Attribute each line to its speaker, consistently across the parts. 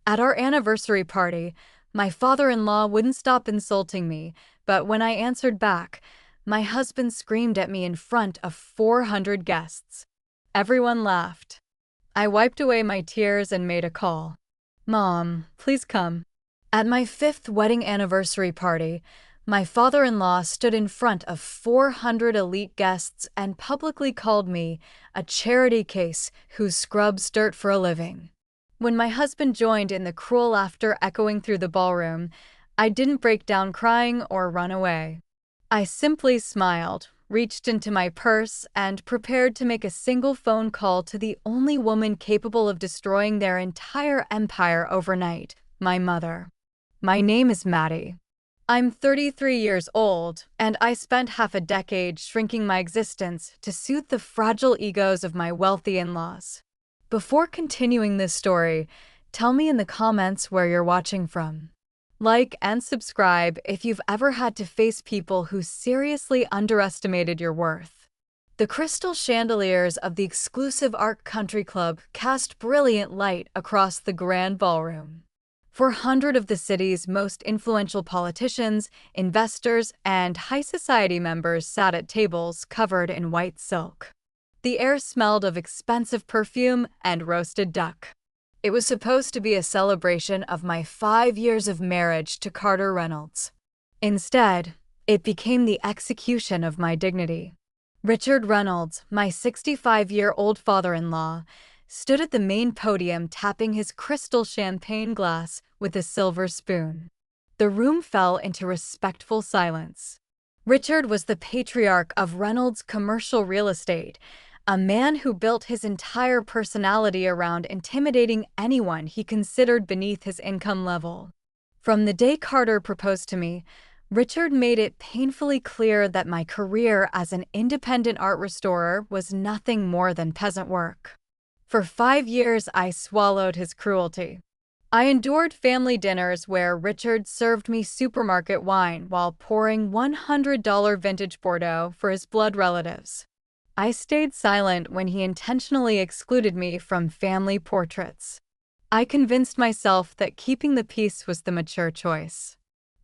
Speaker 1: At our anniversary party, my father-in-law wouldn't stop insulting me, but when I answered back, my husband screamed at me in front of 400 guests. Everyone laughed. I wiped away my tears and made a call. Mom, please come. At my 5th wedding anniversary party, my father-in-law stood in front of 400 elite guests and publicly called me a charity case who scrubs dirt for a living. When my husband joined in the cruel laughter echoing through the ballroom, I didn't break down crying or run away. I simply smiled, reached into my purse, and prepared to make a single phone call to the only woman capable of destroying their entire empire overnight, my mother. My name is Maddie. I'm 33 years old, and I spent half a decade shrinking my existence to soothe the fragile egos of my wealthy in-laws. Before continuing this story, tell me in the comments where you're watching from. Like and subscribe if you've ever had to face people who seriously underestimated your worth. The crystal chandeliers of the exclusive Art Country Club cast brilliant light across the grand ballroom. 400 of the city's most influential politicians, investors, and high society members sat at tables covered in white silk. The air smelled of expensive perfume and roasted duck. It was supposed to be a celebration of my 5 years of marriage to Carter Reynolds. Instead, it became the execution of my dignity. Richard Reynolds, my 65-year-old father-in-law, stood at the main podium tapping his crystal champagne glass with a silver spoon. The room fell into respectful silence. Richard was the patriarch of Reynolds Commercial Real Estate, a man who built his entire personality around intimidating anyone he considered beneath his income level. From the day Carter proposed to me, Richard made it painfully clear that my career as an independent art restorer was nothing more than peasant work. For 5 years, I swallowed his cruelty. I endured family dinners where Richard served me supermarket wine while pouring $100 vintage Bordeaux for his blood relatives. I stayed silent when he intentionally excluded me from family portraits. I convinced myself that keeping the peace was the mature choice.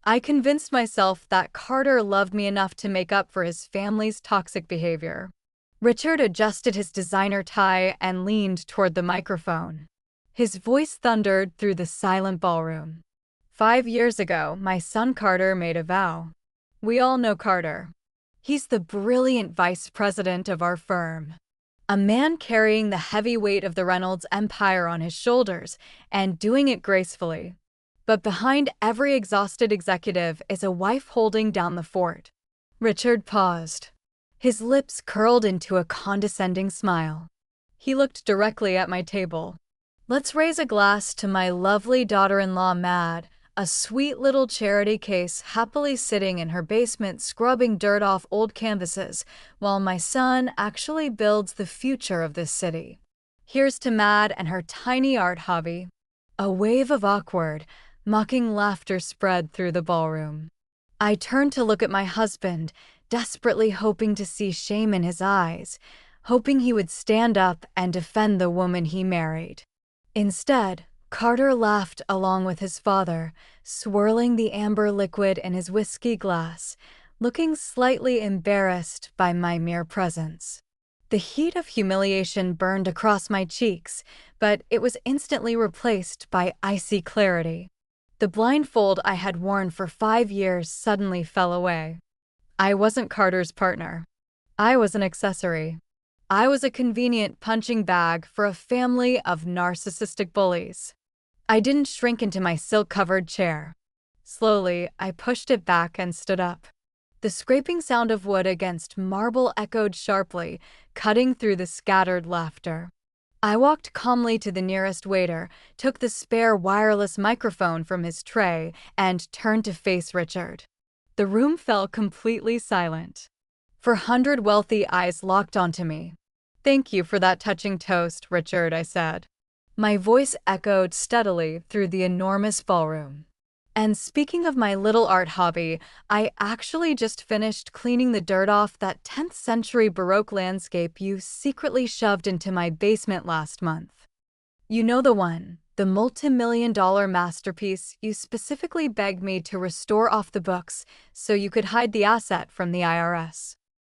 Speaker 1: I convinced myself that Carter loved me enough to make up for his family's toxic behavior. Richard adjusted his designer tie and leaned toward the microphone. His voice thundered through the silent ballroom. 5 years ago, my son Carter made a vow. We all know Carter. He's the brilliant vice president of our firm. A man carrying the heavy weight of the Reynolds empire on his shoulders and doing it gracefully. But behind every exhausted executive is a wife holding down the fort. Richard paused. His lips curled into a condescending smile. He looked directly at my table. Let's raise a glass to my lovely daughter-in-law Mad, a sweet little charity case happily sitting in her basement scrubbing dirt off old canvases, while my son actually builds the future of this city. Here's to Mad and her tiny art hobby. A wave of awkward, mocking laughter spread through the ballroom. I turned to look at my husband, desperately hoping to see shame in his eyes, hoping he would stand up and defend the woman he married. Instead, Carter laughed along with his father, swirling the amber liquid in his whiskey glass, looking slightly embarrassed by my mere presence. The heat of humiliation burned across my cheeks, but it was instantly replaced by icy clarity. The blindfold I had worn for 5 years suddenly fell away. I wasn't Carter's partner. I was an accessory. I was a convenient punching bag for a family of narcissistic bullies. I didn't shrink into my silk-covered chair. Slowly, I pushed it back and stood up. The scraping sound of wood against marble echoed sharply, cutting through the scattered laughter. I walked calmly to the nearest waiter, took the spare wireless microphone from his tray, and turned to face Richard. The room fell completely silent. 400 wealthy eyes locked onto me. "Thank you for that touching toast, Richard," I said. My voice echoed steadily through the enormous ballroom. And speaking of my little art hobby, I actually just finished cleaning the dirt off that 10th century Baroque landscape you secretly shoved into my basement last month. You know the one, The multi-million-dollar masterpiece you specifically begged me to restore off the books so you could hide the asset from the IRS.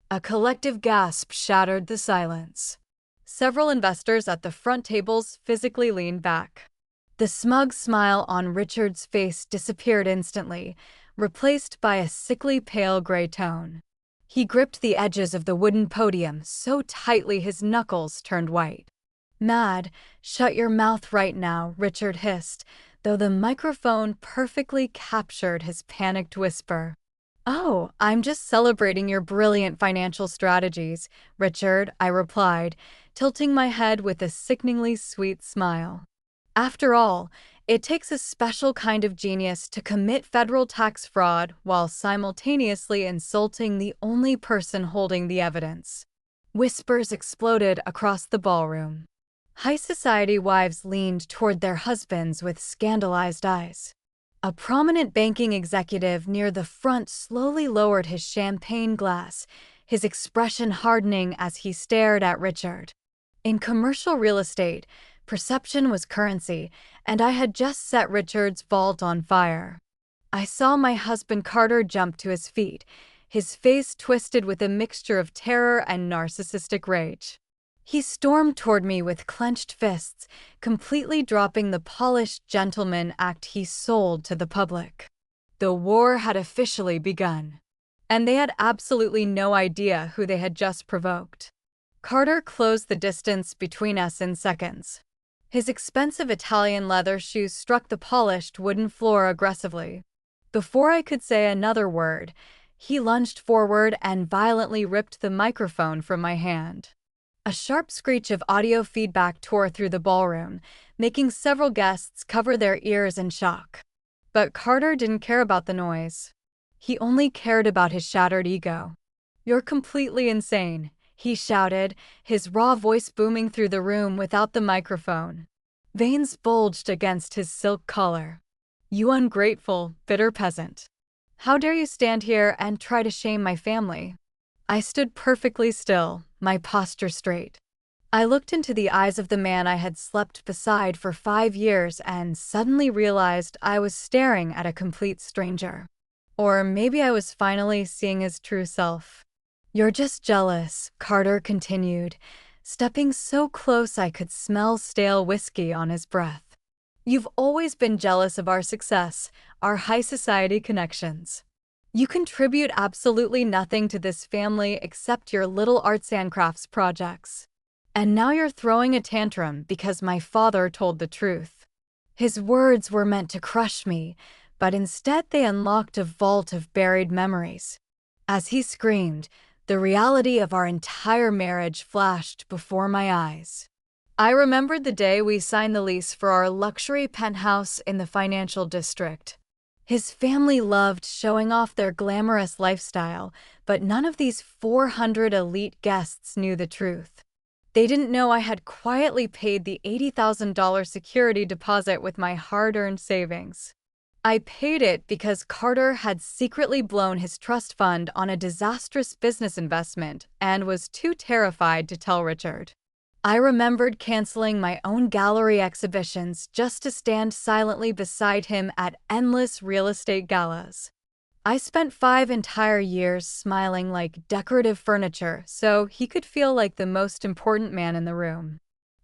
Speaker 1: A collective gasp shattered the silence. Several investors at the front tables physically leaned back. The smug smile on Richard's face disappeared instantly, replaced by a sickly pale gray tone. He gripped the edges of the wooden podium so tightly his knuckles turned white. "Mad, shut your mouth right now," Richard hissed, though the microphone perfectly captured his panicked whisper. "Oh, I'm just celebrating your brilliant financial strategies, Richard," I replied, tilting my head with a sickeningly sweet smile. After all, it takes a special kind of genius to commit federal tax fraud while simultaneously insulting the only person holding the evidence. Whispers exploded across the ballroom. High society wives leaned toward their husbands with scandalized eyes. A prominent banking executive near the front slowly lowered his champagne glass, his expression hardening as he stared at Richard. In commercial real estate, perception was currency, and I had just set Richard's vault on fire. I saw my husband Carter jump to his feet, his face twisted with a mixture of terror and narcissistic rage. He stormed toward me with clenched fists, completely dropping the polished gentleman act he sold to the public. The war had officially begun, and they had absolutely no idea who they had just provoked. Carter closed the distance between us in seconds. His expensive Italian leather shoes struck the polished wooden floor aggressively. Before I could say another word, he lunged forward and violently ripped the microphone from my hand. A sharp screech of audio feedback tore through the ballroom, making several guests cover their ears in shock. But Carter didn't care about the noise. He only cared about his shattered ego. "You're completely insane," he shouted, his raw voice booming through the room without the microphone. Veins bulged against his silk collar. "You ungrateful, bitter peasant. How dare you stand here and try to shame my family?" I stood perfectly still, my posture straight. I looked into the eyes of the man I had slept beside for 5 years and suddenly realized I was staring at a complete stranger. Or maybe I was finally seeing his true self. "You're just jealous," Carter continued, stepping so close I could smell stale whiskey on his breath. "You've always been jealous of our success, our high society connections. You contribute absolutely nothing to this family except your little arts and crafts projects. And now you're throwing a tantrum because my father told the truth." His words were meant to crush me, but instead they unlocked a vault of buried memories. As he screamed, the reality of our entire marriage flashed before my eyes. I remembered the day we signed the lease for our luxury penthouse in the financial district. His family loved showing off their glamorous lifestyle, but none of these 400 elite guests knew the truth. They didn't know I had quietly paid the $80,000 security deposit with my hard-earned savings. I paid it because Carter had secretly blown his trust fund on a disastrous business investment and was too terrified to tell Richard. I remembered canceling my own gallery exhibitions just to stand silently beside him at endless real estate galas. I spent 5 entire years smiling like decorative furniture so he could feel like the most important man in the room.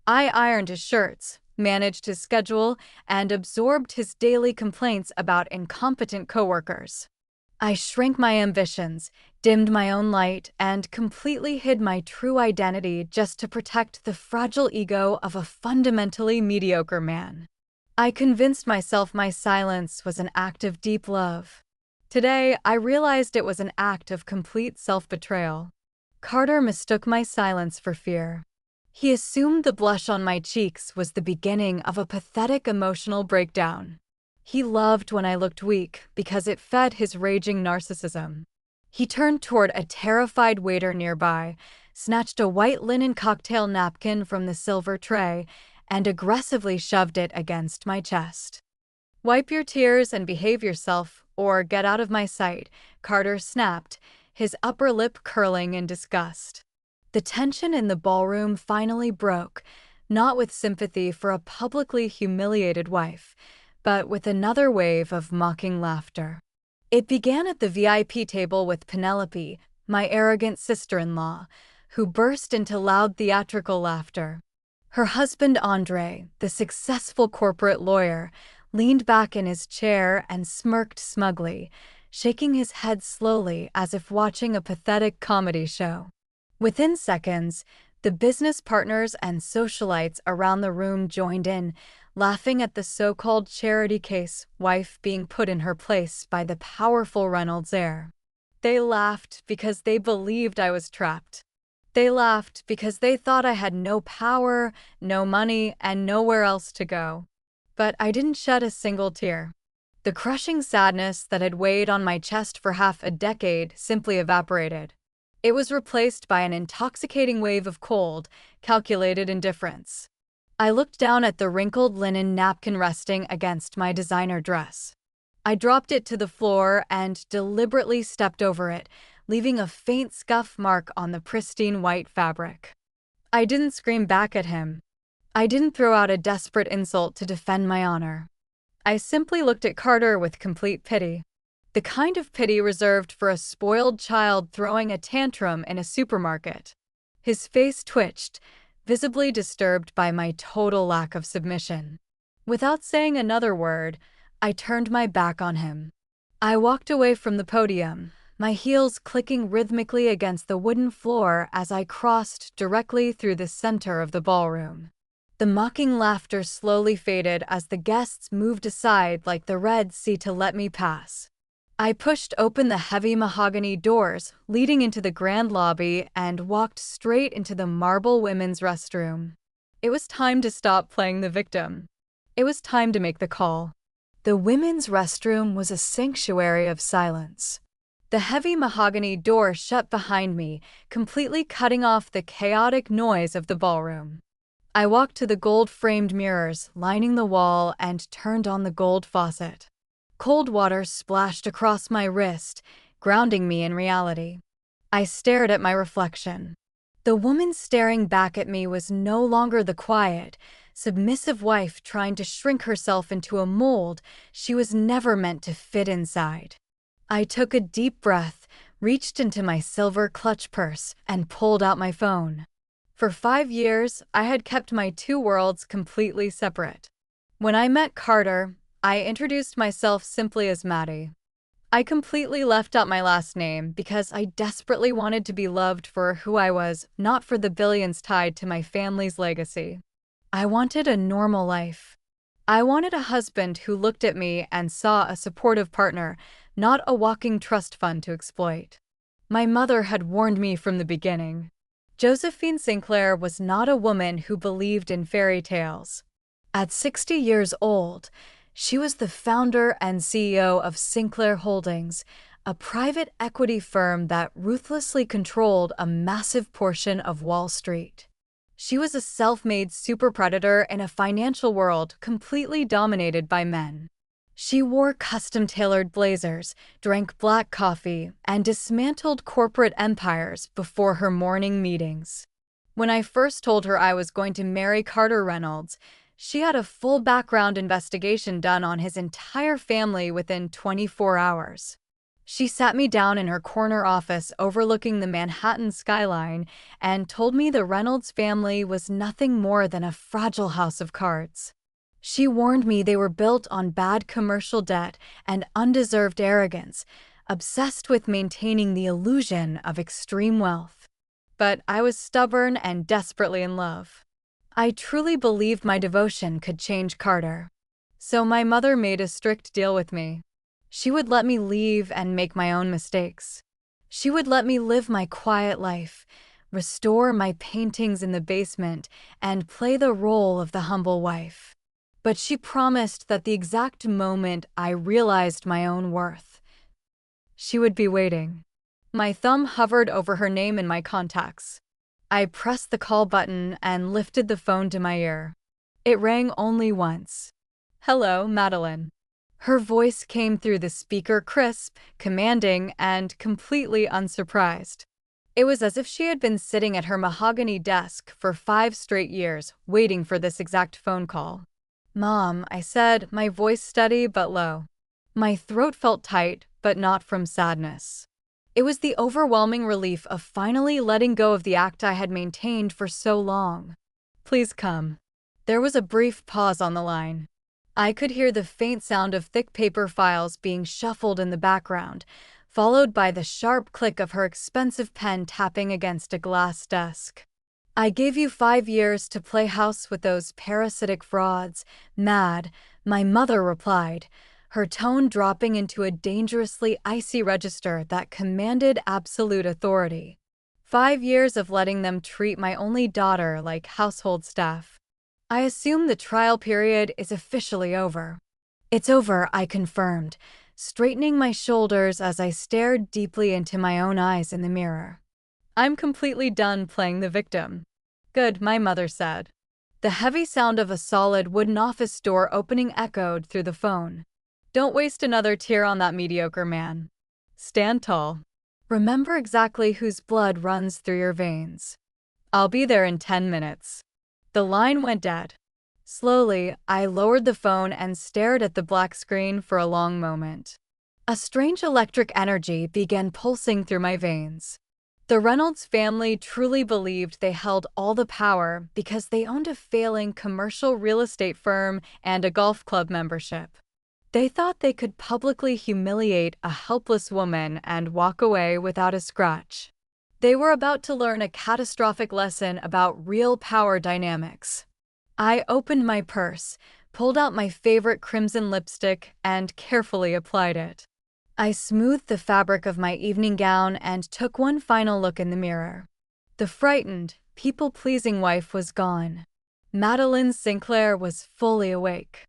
Speaker 1: I ironed his shirts, managed his schedule, and absorbed his daily complaints about incompetent coworkers. I shrank my ambitions, dimmed my own light, and completely hid my true identity just to protect the fragile ego of a fundamentally mediocre man. I convinced myself my silence was an act of deep love. Today, I realized it was an act of complete self-betrayal. Carter mistook my silence for fear. He assumed the blush on my cheeks was the beginning of a pathetic emotional breakdown. He loved when I looked weak because it fed his raging narcissism. He turned toward a terrified waiter nearby, snatched a white linen cocktail napkin from the silver tray, and aggressively shoved it against my chest. "Wipe your tears and behave yourself, or get out of my sight," Carter snapped, his upper lip curling in disgust. The tension in the ballroom finally broke, not with sympathy for a publicly humiliated wife, but with another wave of mocking laughter. It began at the VIP table with Penelope, my arrogant sister-in-law, who burst into loud theatrical laughter. Her husband Andre, the successful corporate lawyer, leaned back in his chair and smirked smugly, shaking his head slowly as if watching a pathetic comedy show. Within seconds, the business partners and socialites around the room joined in, laughing at the so-called charity case wife being put in her place by the powerful Reynolds heir. They laughed because they believed I was trapped. They laughed because they thought I had no power, no money, and nowhere else to go. But I didn't shed a single tear. The crushing sadness that had weighed on my chest for half a decade simply evaporated. It was replaced by an intoxicating wave of cold, calculated indifference. I looked down at the wrinkled linen napkin resting against my designer dress. I dropped it to the floor and deliberately stepped over it, leaving a faint scuff mark on the pristine white fabric. I didn't scream back at him. I didn't throw out a desperate insult to defend my honor. I simply looked at Carter with complete pity. The kind of pity reserved for a spoiled child throwing a tantrum in a supermarket. His face twitched, visibly disturbed by my total lack of submission. Without saying another word, I turned my back on him. I walked away from the podium, my heels clicking rhythmically against the wooden floor as I crossed directly through the center of the ballroom. The mocking laughter slowly faded as the guests moved aside like the Red Sea to let me pass. I pushed open the heavy mahogany doors leading into the grand lobby and walked straight into the marble women's restroom. It was time to stop playing the victim. It was time to make the call. The women's restroom was a sanctuary of silence. The heavy mahogany door shut behind me, completely cutting off the chaotic noise of the ballroom. I walked to the gold-framed mirrors lining the wall and turned on the gold faucet. Cold water splashed across my wrist, grounding me in reality. I stared at my reflection. The woman staring back at me was no longer the quiet, submissive wife trying to shrink herself into a mold she was never meant to fit inside. I took a deep breath, reached into my silver clutch purse, and pulled out my phone. For 5 years, I had kept my two worlds completely separate. When I met Carter, I introduced myself simply as Maddie. I completely left out my last name because I desperately wanted to be loved for who I was, not for the billions tied to my family's legacy. I wanted a normal life. I wanted a husband who looked at me and saw a supportive partner, not a walking trust fund to exploit. My mother had warned me from the beginning. Josephine Sinclair was not a woman who believed in fairy tales. At 60 years old, she was the founder and CEO of Sinclair Holdings, a private equity firm that ruthlessly controlled a massive portion of Wall Street. She was a self-made super predator in a financial world completely dominated by men. She wore custom-tailored blazers, drank black coffee, and dismantled corporate empires before her morning meetings. When I first told her I was going to marry Carter Reynolds, she had a full background investigation done on his entire family within 24 hours. She sat me down in her corner office overlooking the Manhattan skyline and told me the Reynolds family was nothing more than a fragile house of cards. She warned me they were built on bad commercial debt and undeserved arrogance, obsessed with maintaining the illusion of extreme wealth. But I was stubborn and desperately in love. I truly believed my devotion could change Carter. So my mother made a strict deal with me. She would let me leave and make my own mistakes. She would let me live my quiet life, restore my paintings in the basement, and play the role of the humble wife. But she promised that the exact moment I realized my own worth, she would be waiting. My thumb hovered over her name in my contacts. I pressed the call button and lifted the phone to my ear. It rang only once. "Hello, Madeline." Her voice came through the speaker crisp, commanding, and completely unsurprised. It was as if she had been sitting at her mahogany desk for 5 straight years, waiting for this exact phone call. "Mom," I said, my voice steady but low. My throat felt tight, but not from sadness. It was the overwhelming relief of finally letting go of the act I had maintained for so long. "Please come." There was a brief pause on the line. I could hear the faint sound of thick paper files being shuffled in the background, followed by the sharp click of her expensive pen tapping against a glass desk. "I gave you 5 years to play house with those parasitic frauds. Mad," my mother replied, her tone dropping into a dangerously icy register that commanded absolute authority. 5 years of letting them treat my only daughter like household staff. "I assume the trial period is officially over." "It's over," I confirmed, straightening my shoulders as I stared deeply into my own eyes in the mirror. "I'm completely done playing the victim." "Good," my mother said. The heavy sound of a solid wooden office door opening echoed through the phone. "Don't waste another tear on that mediocre man. Stand tall. Remember exactly whose blood runs through your veins. I'll be there in 10 minutes. The line went dead. Slowly, I lowered the phone and stared at the black screen for a long moment. A strange electric energy began pulsing through my veins. The Reynolds family truly believed they held all the power because they owned a failing commercial real estate firm and a golf club membership. They thought they could publicly humiliate a helpless woman and walk away without a scratch. They were about to learn a catastrophic lesson about real power dynamics. I opened my purse, pulled out my favorite crimson lipstick, and carefully applied it. I smoothed the fabric of my evening gown and took one final look in the mirror. The frightened, people-pleasing wife was gone. Madeline Sinclair was fully awake.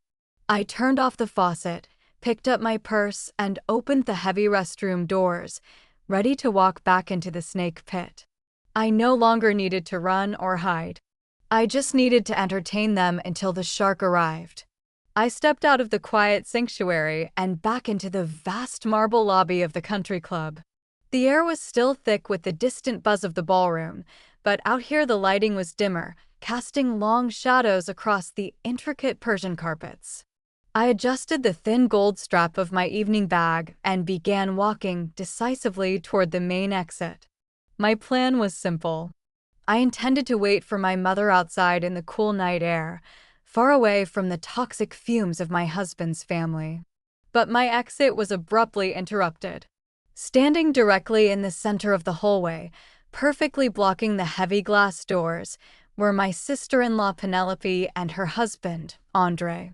Speaker 1: I turned off the faucet, picked up my purse, and opened the heavy restroom doors, ready to walk back into the snake pit. I no longer needed to run or hide. I just needed to entertain them until the shark arrived. I stepped out of the quiet sanctuary and back into the vast marble lobby of the country club. The air was still thick with the distant buzz of the ballroom, but out here the lighting was dimmer, casting long shadows across the intricate Persian carpets. I adjusted the thin gold strap of my evening bag and began walking decisively toward the main exit. My plan was simple. I intended to wait for my mother outside in the cool night air, far away from the toxic fumes of my husband's family. But my exit was abruptly interrupted. Standing directly in the center of the hallway, perfectly blocking the heavy glass doors, were my sister-in-law Penelope and her husband, Andre.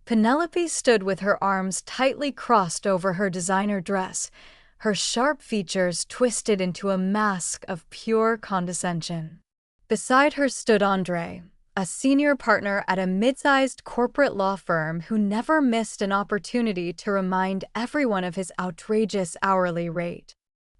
Speaker 1: Penelope stood with her arms tightly crossed over her designer dress, her sharp features twisted into a mask of pure condescension. Beside her stood Andre, a senior partner at a mid-sized corporate law firm who never missed an opportunity to remind everyone of his outrageous hourly rate.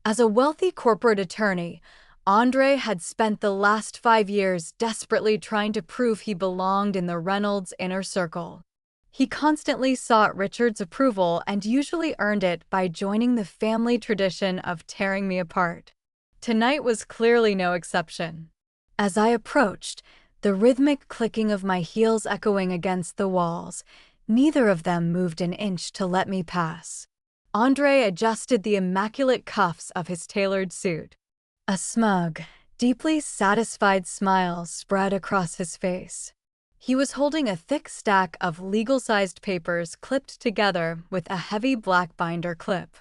Speaker 1: As a wealthy corporate attorney, Andre had spent the last 5 years desperately trying to prove he belonged in the Reynolds inner circle. He constantly sought Richard's approval and usually earned it by joining the family tradition of tearing me apart. Tonight was clearly no exception. As I approached, the rhythmic clicking of my heels echoing against the walls, neither of them moved an inch to let me pass. Andre adjusted the immaculate cuffs of his tailored suit. A smug, deeply satisfied smile spread across his face. He was holding a thick stack of legal-sized papers clipped together with a heavy black binder clip.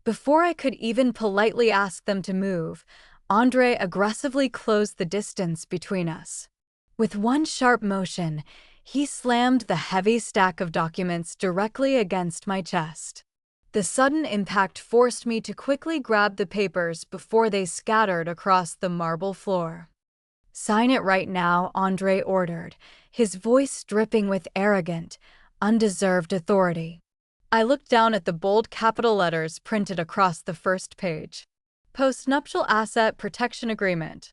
Speaker 1: Before I could even politely ask them to move, Andre aggressively closed the distance between us. With one sharp motion, he slammed the heavy stack of documents directly against my chest. The sudden impact forced me to quickly grab the papers before they scattered across the marble floor. "Sign it right now," Andre ordered, his voice dripping with arrogant, undeserved authority. I looked down at the bold capital letters printed across the first page. Postnuptial Asset Protection Agreement.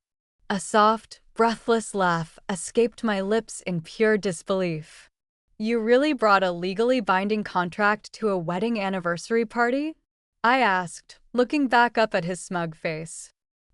Speaker 1: A soft, breathless laugh escaped my lips in pure disbelief. "You really brought a legally binding contract to a wedding anniversary party?" I asked, looking back up at his smug face.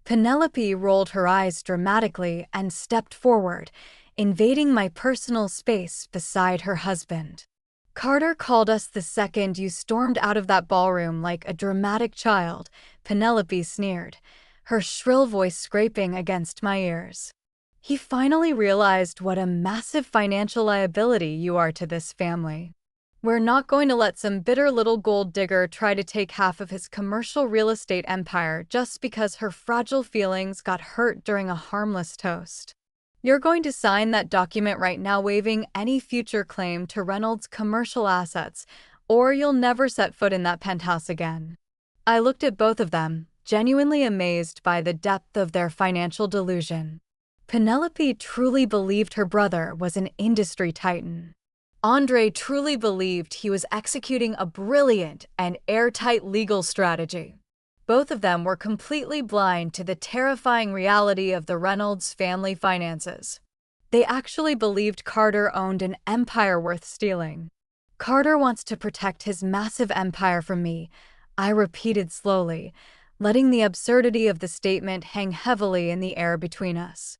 Speaker 1: Penelope rolled her eyes dramatically and stepped forward, invading my personal space beside her husband. Carter called us the second you stormed out of that ballroom like a dramatic child, Penelope sneered, her shrill voice scraping against my ears. He finally realized what a massive financial liability you are to this family. We're not going to let some bitter little gold digger try to take half of his commercial real estate empire just because her fragile feelings got hurt during a harmless toast. You're going to sign that document right now waiving any future claim to Reynolds' commercial assets, or you'll never set foot in that penthouse again. I looked at both of them, genuinely amazed by the depth of their financial delusion. Penelope truly believed her brother was an industry titan. Andre truly believed he was executing a brilliant and airtight legal strategy. Both of them were completely blind to the terrifying reality of the Reynolds family finances. They actually believed Carter owned an empire worth stealing. Carter wants to protect his massive empire from me, I repeated slowly, letting the absurdity of the statement hang heavily in the air between us.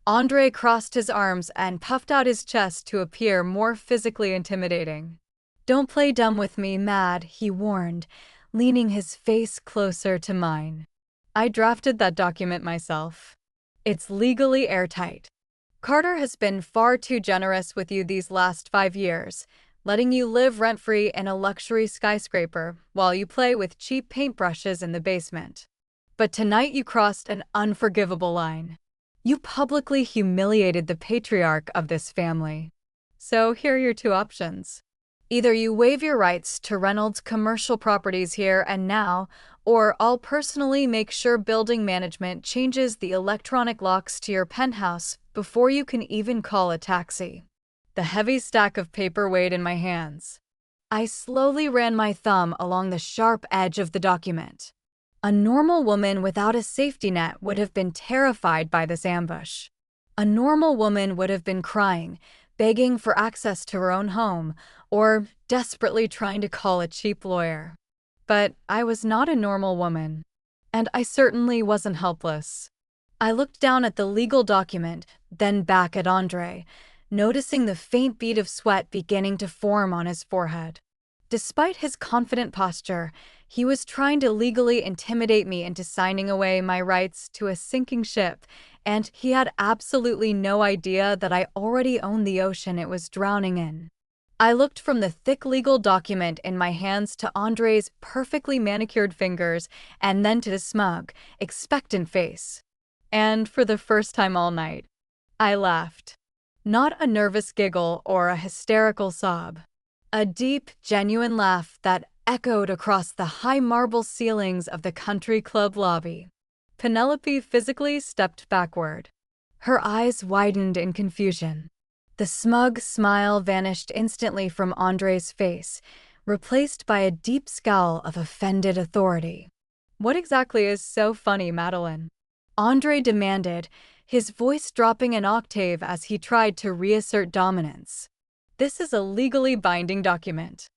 Speaker 1: Andre crossed his arms and puffed out his chest to appear more physically intimidating. "Don't play dumb with me, Mad," he warned, leaning his face closer to mine. "I drafted that document myself. It's legally airtight. Carter has been far too generous with you these last 5 years, letting you live rent-free in a luxury skyscraper while you play with cheap paintbrushes in the basement. But tonight you crossed an unforgivable line. You publicly humiliated the patriarch of this family. So here are your 2 options. Either you waive your rights to Reynolds' commercial properties here and now, or I'll personally make sure building management changes the electronic locks to your penthouse before you can even call a taxi." The heavy stack of paper weighed in my hands. I slowly ran my thumb along the sharp edge of the document. A normal woman without a safety net would have been terrified by this ambush. A normal woman would have been crying, begging for access to her own home, or desperately trying to call a cheap lawyer. But I was not a normal woman, and I certainly wasn't helpless. I looked down at the legal document, then back at Andre, noticing the faint bead of sweat beginning to form on his forehead. Despite his confident posture, he was trying to legally intimidate me into signing away my rights to a sinking ship, and he had absolutely no idea that I already owned the ocean it was drowning in. I looked from the thick legal document in my hands to Andre's perfectly manicured fingers and then to the smug, expectant face. And for the first time all night, I laughed. Not a nervous giggle or a hysterical sob. A deep, genuine laugh that echoed across the high marble ceilings of the country club lobby. Penelope physically stepped backward. Her eyes widened in confusion. The smug smile vanished instantly from Andre's face, replaced by a deep scowl of offended authority. "What exactly is so funny, Madeline?" Andre demanded, his voice dropping an octave as he tried to reassert dominance. "This is a legally binding document.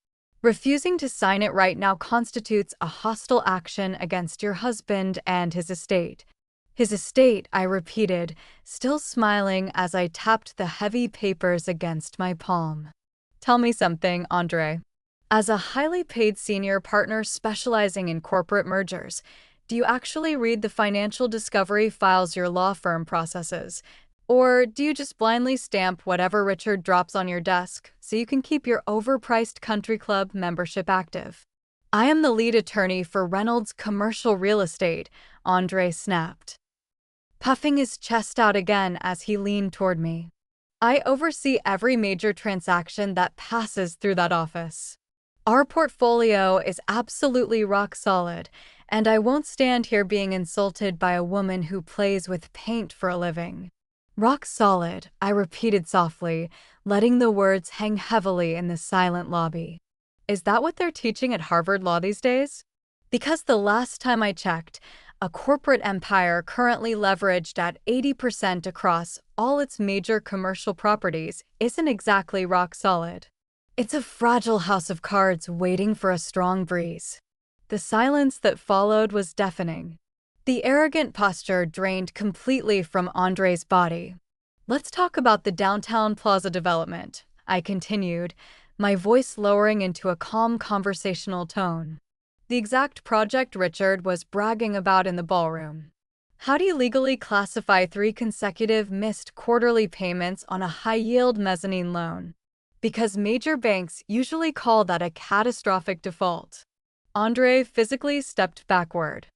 Speaker 1: Refusing to sign it right now constitutes a hostile action against your husband and his estate." "His estate," I repeated, still smiling as I tapped the heavy papers against my palm. "Tell me something, Andre. As a highly paid senior partner specializing in corporate mergers, do you actually read the financial discovery files your law firm processes? Or do you just blindly stamp whatever Richard drops on your desk so you can keep your overpriced country club membership active?" "I am the lead attorney for Reynolds Commercial Real Estate," Andre snapped, puffing his chest out again as he leaned toward me. "I oversee every major transaction that passes through that office. Our portfolio is absolutely rock solid, and I won't stand here being insulted by a woman who plays with paint for a living." "Rock solid," I repeated softly, letting the words hang heavily in the silent lobby. Is that what they're teaching at Harvard Law these days? Because the last time I checked, a corporate empire currently leveraged at 80% across all its major commercial properties isn't exactly rock solid. It's a fragile house of cards waiting for a strong breeze. The silence that followed was deafening. The arrogant posture drained completely from Andre's body. Let's talk about the downtown plaza development, I continued, my voice lowering into a calm conversational tone. The exact project Richard was bragging about in the ballroom. How do you legally classify 3 consecutive missed quarterly payments on a high-yield mezzanine loan? Because major banks usually call that a catastrophic default. Andre physically stepped backward.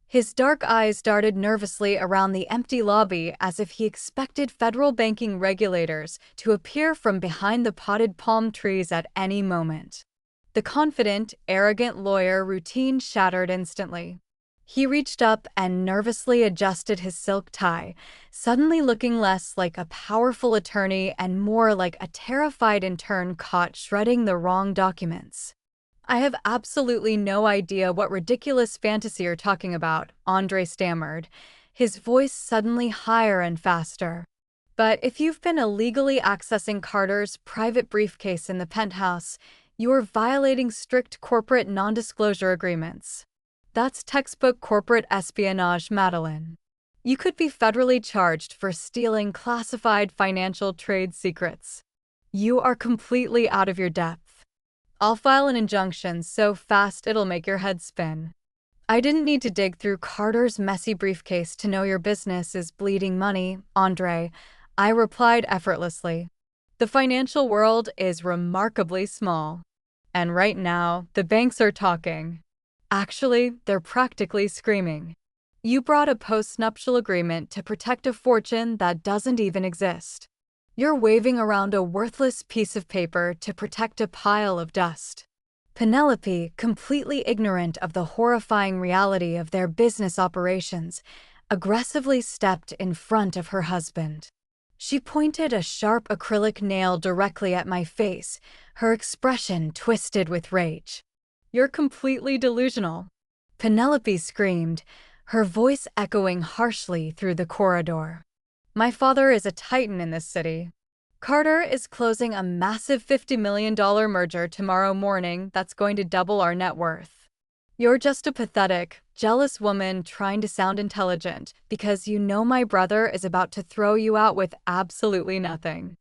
Speaker 1: His dark eyes darted nervously around the empty lobby as if he expected federal banking regulators to appear from behind the potted palm trees at any moment. The confident, arrogant lawyer routine shattered instantly. He reached up and nervously adjusted his silk tie, suddenly looking less like a powerful attorney and more like a terrified intern caught shredding the wrong documents. I have absolutely no idea what ridiculous fantasy you're talking about, Andre stammered, his voice suddenly higher and faster. But if you've been illegally accessing Carter's private briefcase in the penthouse, you're violating strict corporate non-disclosure agreements. That's textbook corporate espionage, Madeline. You could be federally charged for stealing classified financial trade secrets. You are completely out of your depth. I'll file an injunction so fast it'll make your head spin. I didn't need to dig through Carter's messy briefcase to know your business is bleeding money, Andre, I replied effortlessly. The financial world is remarkably small. And right now, the banks are talking. Actually, they're practically screaming. You brought a post-nuptial agreement to protect a fortune that doesn't even exist. You're waving around a worthless piece of paper to protect a pile of dust. Penelope, completely ignorant of the horrifying reality of their business operations, aggressively stepped in front of her husband. She pointed a sharp acrylic nail directly at my face, her expression twisted with rage. You're completely delusional. Penelope screamed, her voice echoing harshly through the corridor. My father is a titan in this city. Carter is closing a massive $50 million merger tomorrow morning that's going to double our net worth. You're just a pathetic, jealous woman trying to sound intelligent because you know my brother is about to throw you out with absolutely nothing.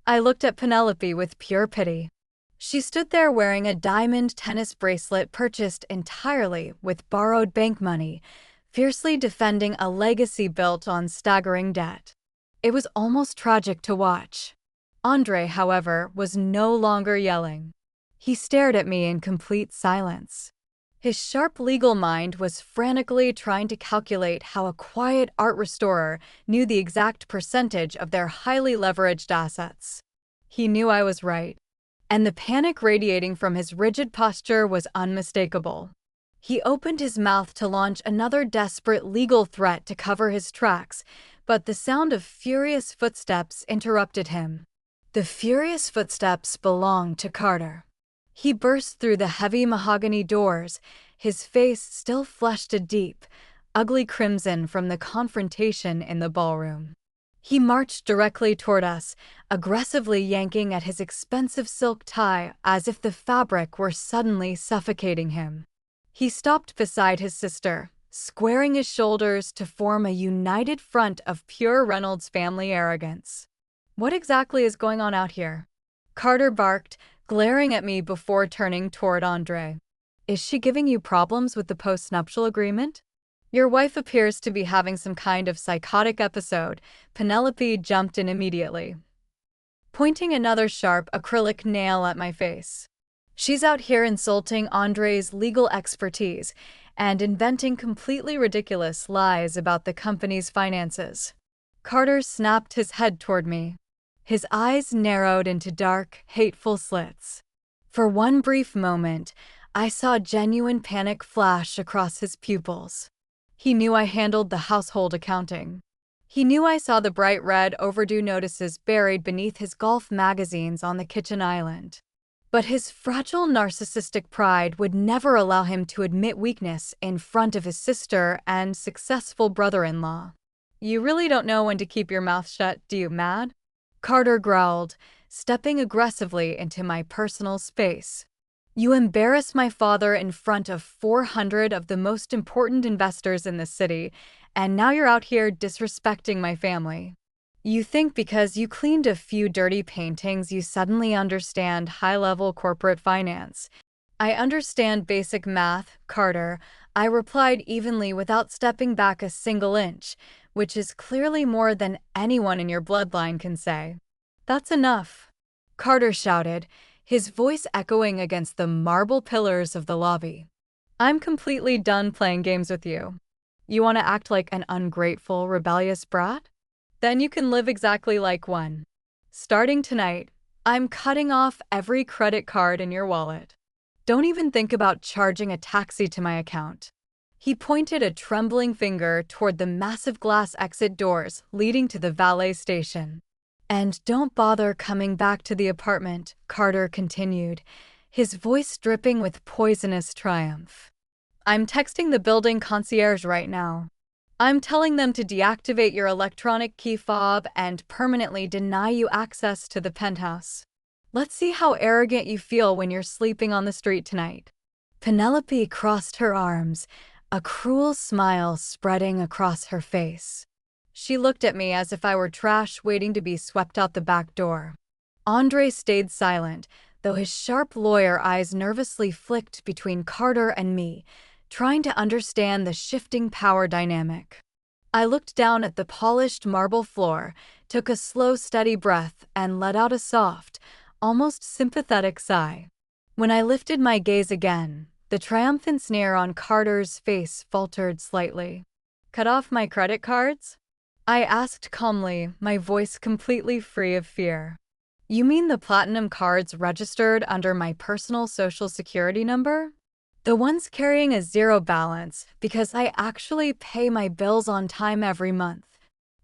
Speaker 1: I looked at Penelope with pure pity. She stood there wearing a diamond tennis bracelet purchased entirely with borrowed bank money, fiercely defending a legacy built on staggering debt. It was almost tragic to watch. Andre, however, was no longer yelling. He stared at me in complete silence. His sharp legal mind was frantically trying to calculate how a quiet art restorer knew the exact percentage of their highly leveraged assets. He knew I was right. And the panic radiating from his rigid posture was unmistakable. He opened his mouth to launch another desperate legal threat to cover his tracks, but the sound of furious footsteps interrupted him. The furious footsteps belonged to Carter. He burst through the heavy mahogany doors, his face still flushed a deep, ugly crimson from the confrontation in the ballroom. He marched directly toward us, aggressively yanking at his expensive silk tie as if the fabric were suddenly suffocating him. He stopped beside his sister, squaring his shoulders to form a united front of pure Reynolds family arrogance. What exactly is going on out here? Carter barked, glaring at me before turning toward Andre. Is she giving you problems with the post-nuptial agreement? Your wife appears to be having some kind of psychotic episode, Penelope jumped in immediately, pointing another sharp acrylic nail at my face. She's out here insulting Andre's legal expertise and inventing completely ridiculous lies about the company's finances. Carter snapped his head toward me. His eyes narrowed into dark, hateful slits. For one brief moment, I saw genuine panic flash across his pupils. He knew I handled the household accounting. He knew I saw the bright red overdue notices buried beneath his golf magazines on the kitchen island. But his fragile narcissistic pride would never allow him to admit weakness in front of his sister and successful brother-in-law. You really don't know when to keep your mouth shut, do you, Mad? Carter growled, stepping aggressively into my personal space. You embarrassed my father in front of 400 of the most important investors in the city, and now you're out here disrespecting my family. You think because you cleaned a few dirty paintings, you suddenly understand high-level corporate finance. I understand basic math, Carter. I replied evenly without stepping back a single inch, which is clearly more than anyone in your bloodline can say. That's enough, Carter shouted, his voice echoing against the marble pillars of the lobby. I'm completely done playing games with you. You want to act like an ungrateful, rebellious brat? Then you can live exactly like one. Starting tonight, I'm cutting off every credit card in your wallet. Don't even think about charging a taxi to my account. He pointed a trembling finger toward the massive glass exit doors leading to the valet station. And don't bother coming back to the apartment, Carter continued, his voice dripping with poisonous triumph. I'm texting the building concierge right now. I'm telling them to deactivate your electronic key fob and permanently deny you access to the penthouse. Let's see how arrogant you feel when you're sleeping on the street tonight. Penelope crossed her arms, a cruel smile spreading across her face. She looked at me as if I were trash waiting to be swept out the back door. Andre stayed silent, though his sharp lawyer eyes nervously flicked between Carter and me, trying to understand the shifting power dynamic. I looked down at the polished marble floor, took a slow, steady breath, and let out a soft, almost sympathetic sigh. When I lifted my gaze again, the triumphant sneer on Carter's face faltered slightly. Cut off my credit cards? I asked calmly, my voice completely free of fear. You mean the platinum cards registered under my personal social security number? The ones carrying a zero balance because I actually pay my bills on time every month.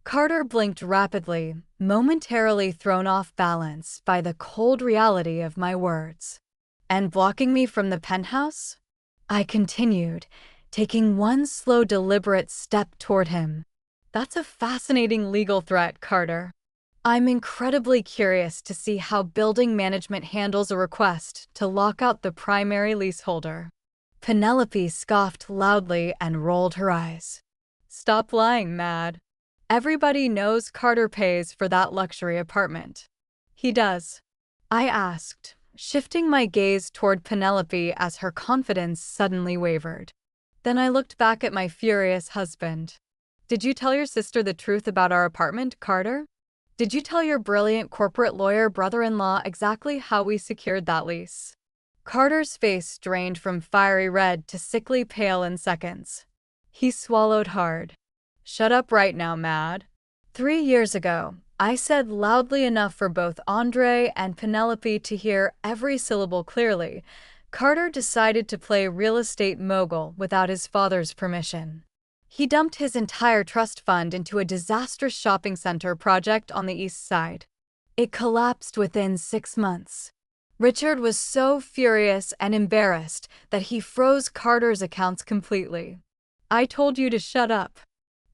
Speaker 1: Carter blinked rapidly, momentarily thrown off balance by the cold reality of my words. And blocking me from the penthouse? I continued, taking one slow, deliberate step toward him. That's a fascinating legal threat, Carter. I'm incredibly curious to see how building management handles a request to lock out the primary leaseholder. Penelope scoffed loudly and rolled her eyes. Stop lying, Mad. Everybody knows Carter pays for that luxury apartment. He does. I asked, shifting my gaze toward Penelope as her confidence suddenly wavered. Then I looked back at my furious husband. Did you tell your sister the truth about our apartment, Carter? Did you tell your brilliant corporate lawyer brother-in-law exactly how we secured that lease? Carter's face drained from fiery red to sickly pale in seconds. He swallowed hard. Shut up right now, Mad. 3 years ago, I said loudly enough for both Andre and Penelope to hear every syllable clearly. Carter decided to play real estate mogul without his father's permission. He dumped his entire trust fund into a disastrous shopping center project on the east side. It collapsed within 6 months. Richard was so furious and embarrassed that he froze Carter's accounts completely. I told you to shut up,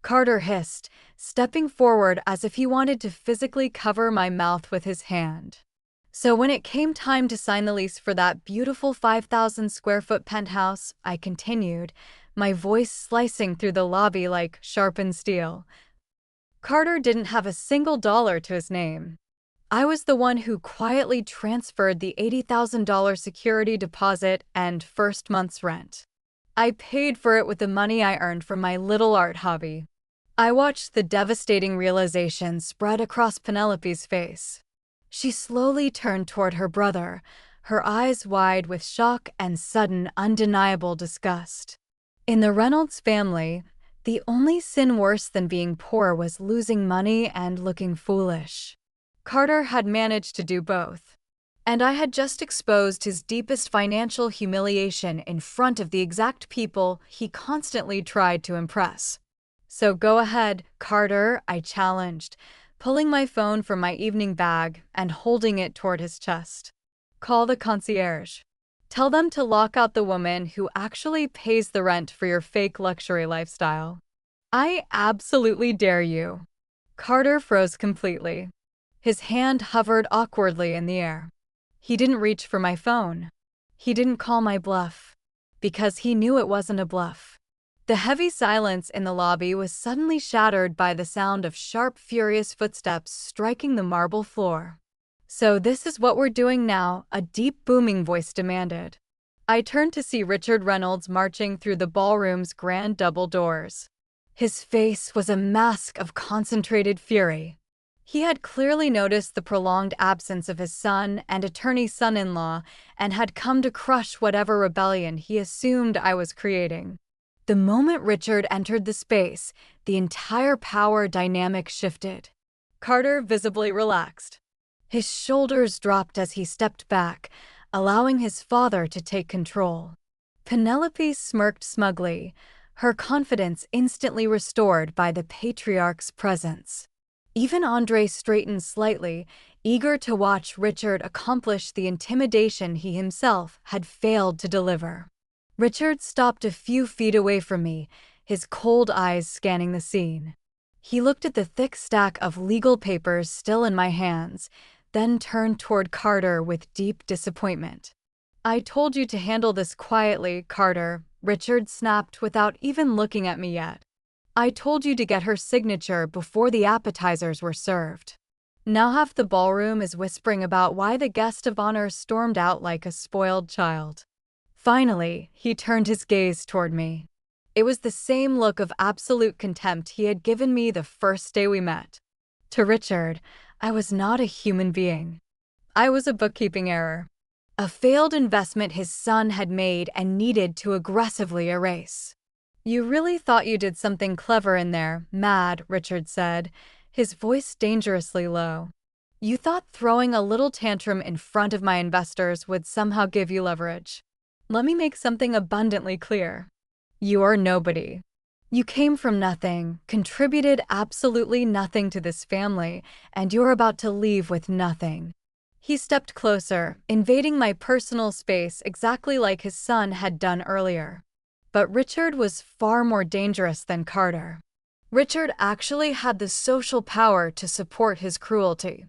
Speaker 1: Carter hissed, stepping forward as if he wanted to physically cover my mouth with his hand. So when it came time to sign the lease for that beautiful 5,000 square foot penthouse, I continued, my voice slicing through the lobby like sharpened steel. Carter didn't have a single dollar to his name. I was the one who quietly transferred the $80,000 security deposit and first month's rent. I paid for it with the money I earned from my little art hobby. I watched the devastating realization spread across Penelope's face. She slowly turned toward her brother, her eyes wide with shock and sudden, undeniable disgust. In the Reynolds family, the only sin worse than being poor was losing money and looking foolish. Carter had managed to do both. And I had just exposed his deepest financial humiliation in front of the exact people he constantly tried to impress. So go ahead, Carter, I challenged, pulling my phone from my evening bag and holding it toward his chest. Call the concierge. Tell them to lock out the woman who actually pays the rent for your fake luxury lifestyle. I absolutely dare you. Carter froze completely. His hand hovered awkwardly in the air. He didn't reach for my phone. He didn't call my bluff, because he knew it wasn't a bluff. The heavy silence in the lobby was suddenly shattered by the sound of sharp, furious footsteps striking the marble floor. "So this is what we're doing now," a deep, booming voice demanded. I turned to see Richard Reynolds marching through the ballroom's grand double doors. His face was a mask of concentrated fury. He had clearly noticed the prolonged absence of his son and attorney son-in-law and had come to crush whatever rebellion he assumed I was creating. The moment Richard entered the space, the entire power dynamic shifted. Carter visibly relaxed. His shoulders dropped as he stepped back, allowing his father to take control. Penelope smirked smugly, her confidence instantly restored by the patriarch's presence. Even Andre straightened slightly, eager to watch Richard accomplish the intimidation he himself had failed to deliver. Richard stopped a few feet away from me, his cold eyes scanning the scene. He looked at the thick stack of legal papers still in my hands, then turned toward Carter with deep disappointment. "I told you to handle this quietly, Carter," Richard snapped without even looking at me yet. "I told you to get her signature before the appetizers were served." Now half the ballroom is whispering about why the guest of honor stormed out like a spoiled child. Finally, he turned his gaze toward me. It was the same look of absolute contempt he had given me the first day we met. To Richard, I was not a human being. I was a bookkeeping error. A failed investment his son had made and needed to aggressively erase. "You really thought you did something clever in there, mad," Richard said, his voice dangerously low. "You thought throwing a little tantrum in front of my investors would somehow give you leverage. Let me make something abundantly clear. You are nobody. You came from nothing, contributed absolutely nothing to this family, and you're about to leave with nothing." He stepped closer, invading my personal space exactly like his son had done earlier. But Richard was far more dangerous than Carter. Richard actually had the social power to support his cruelty.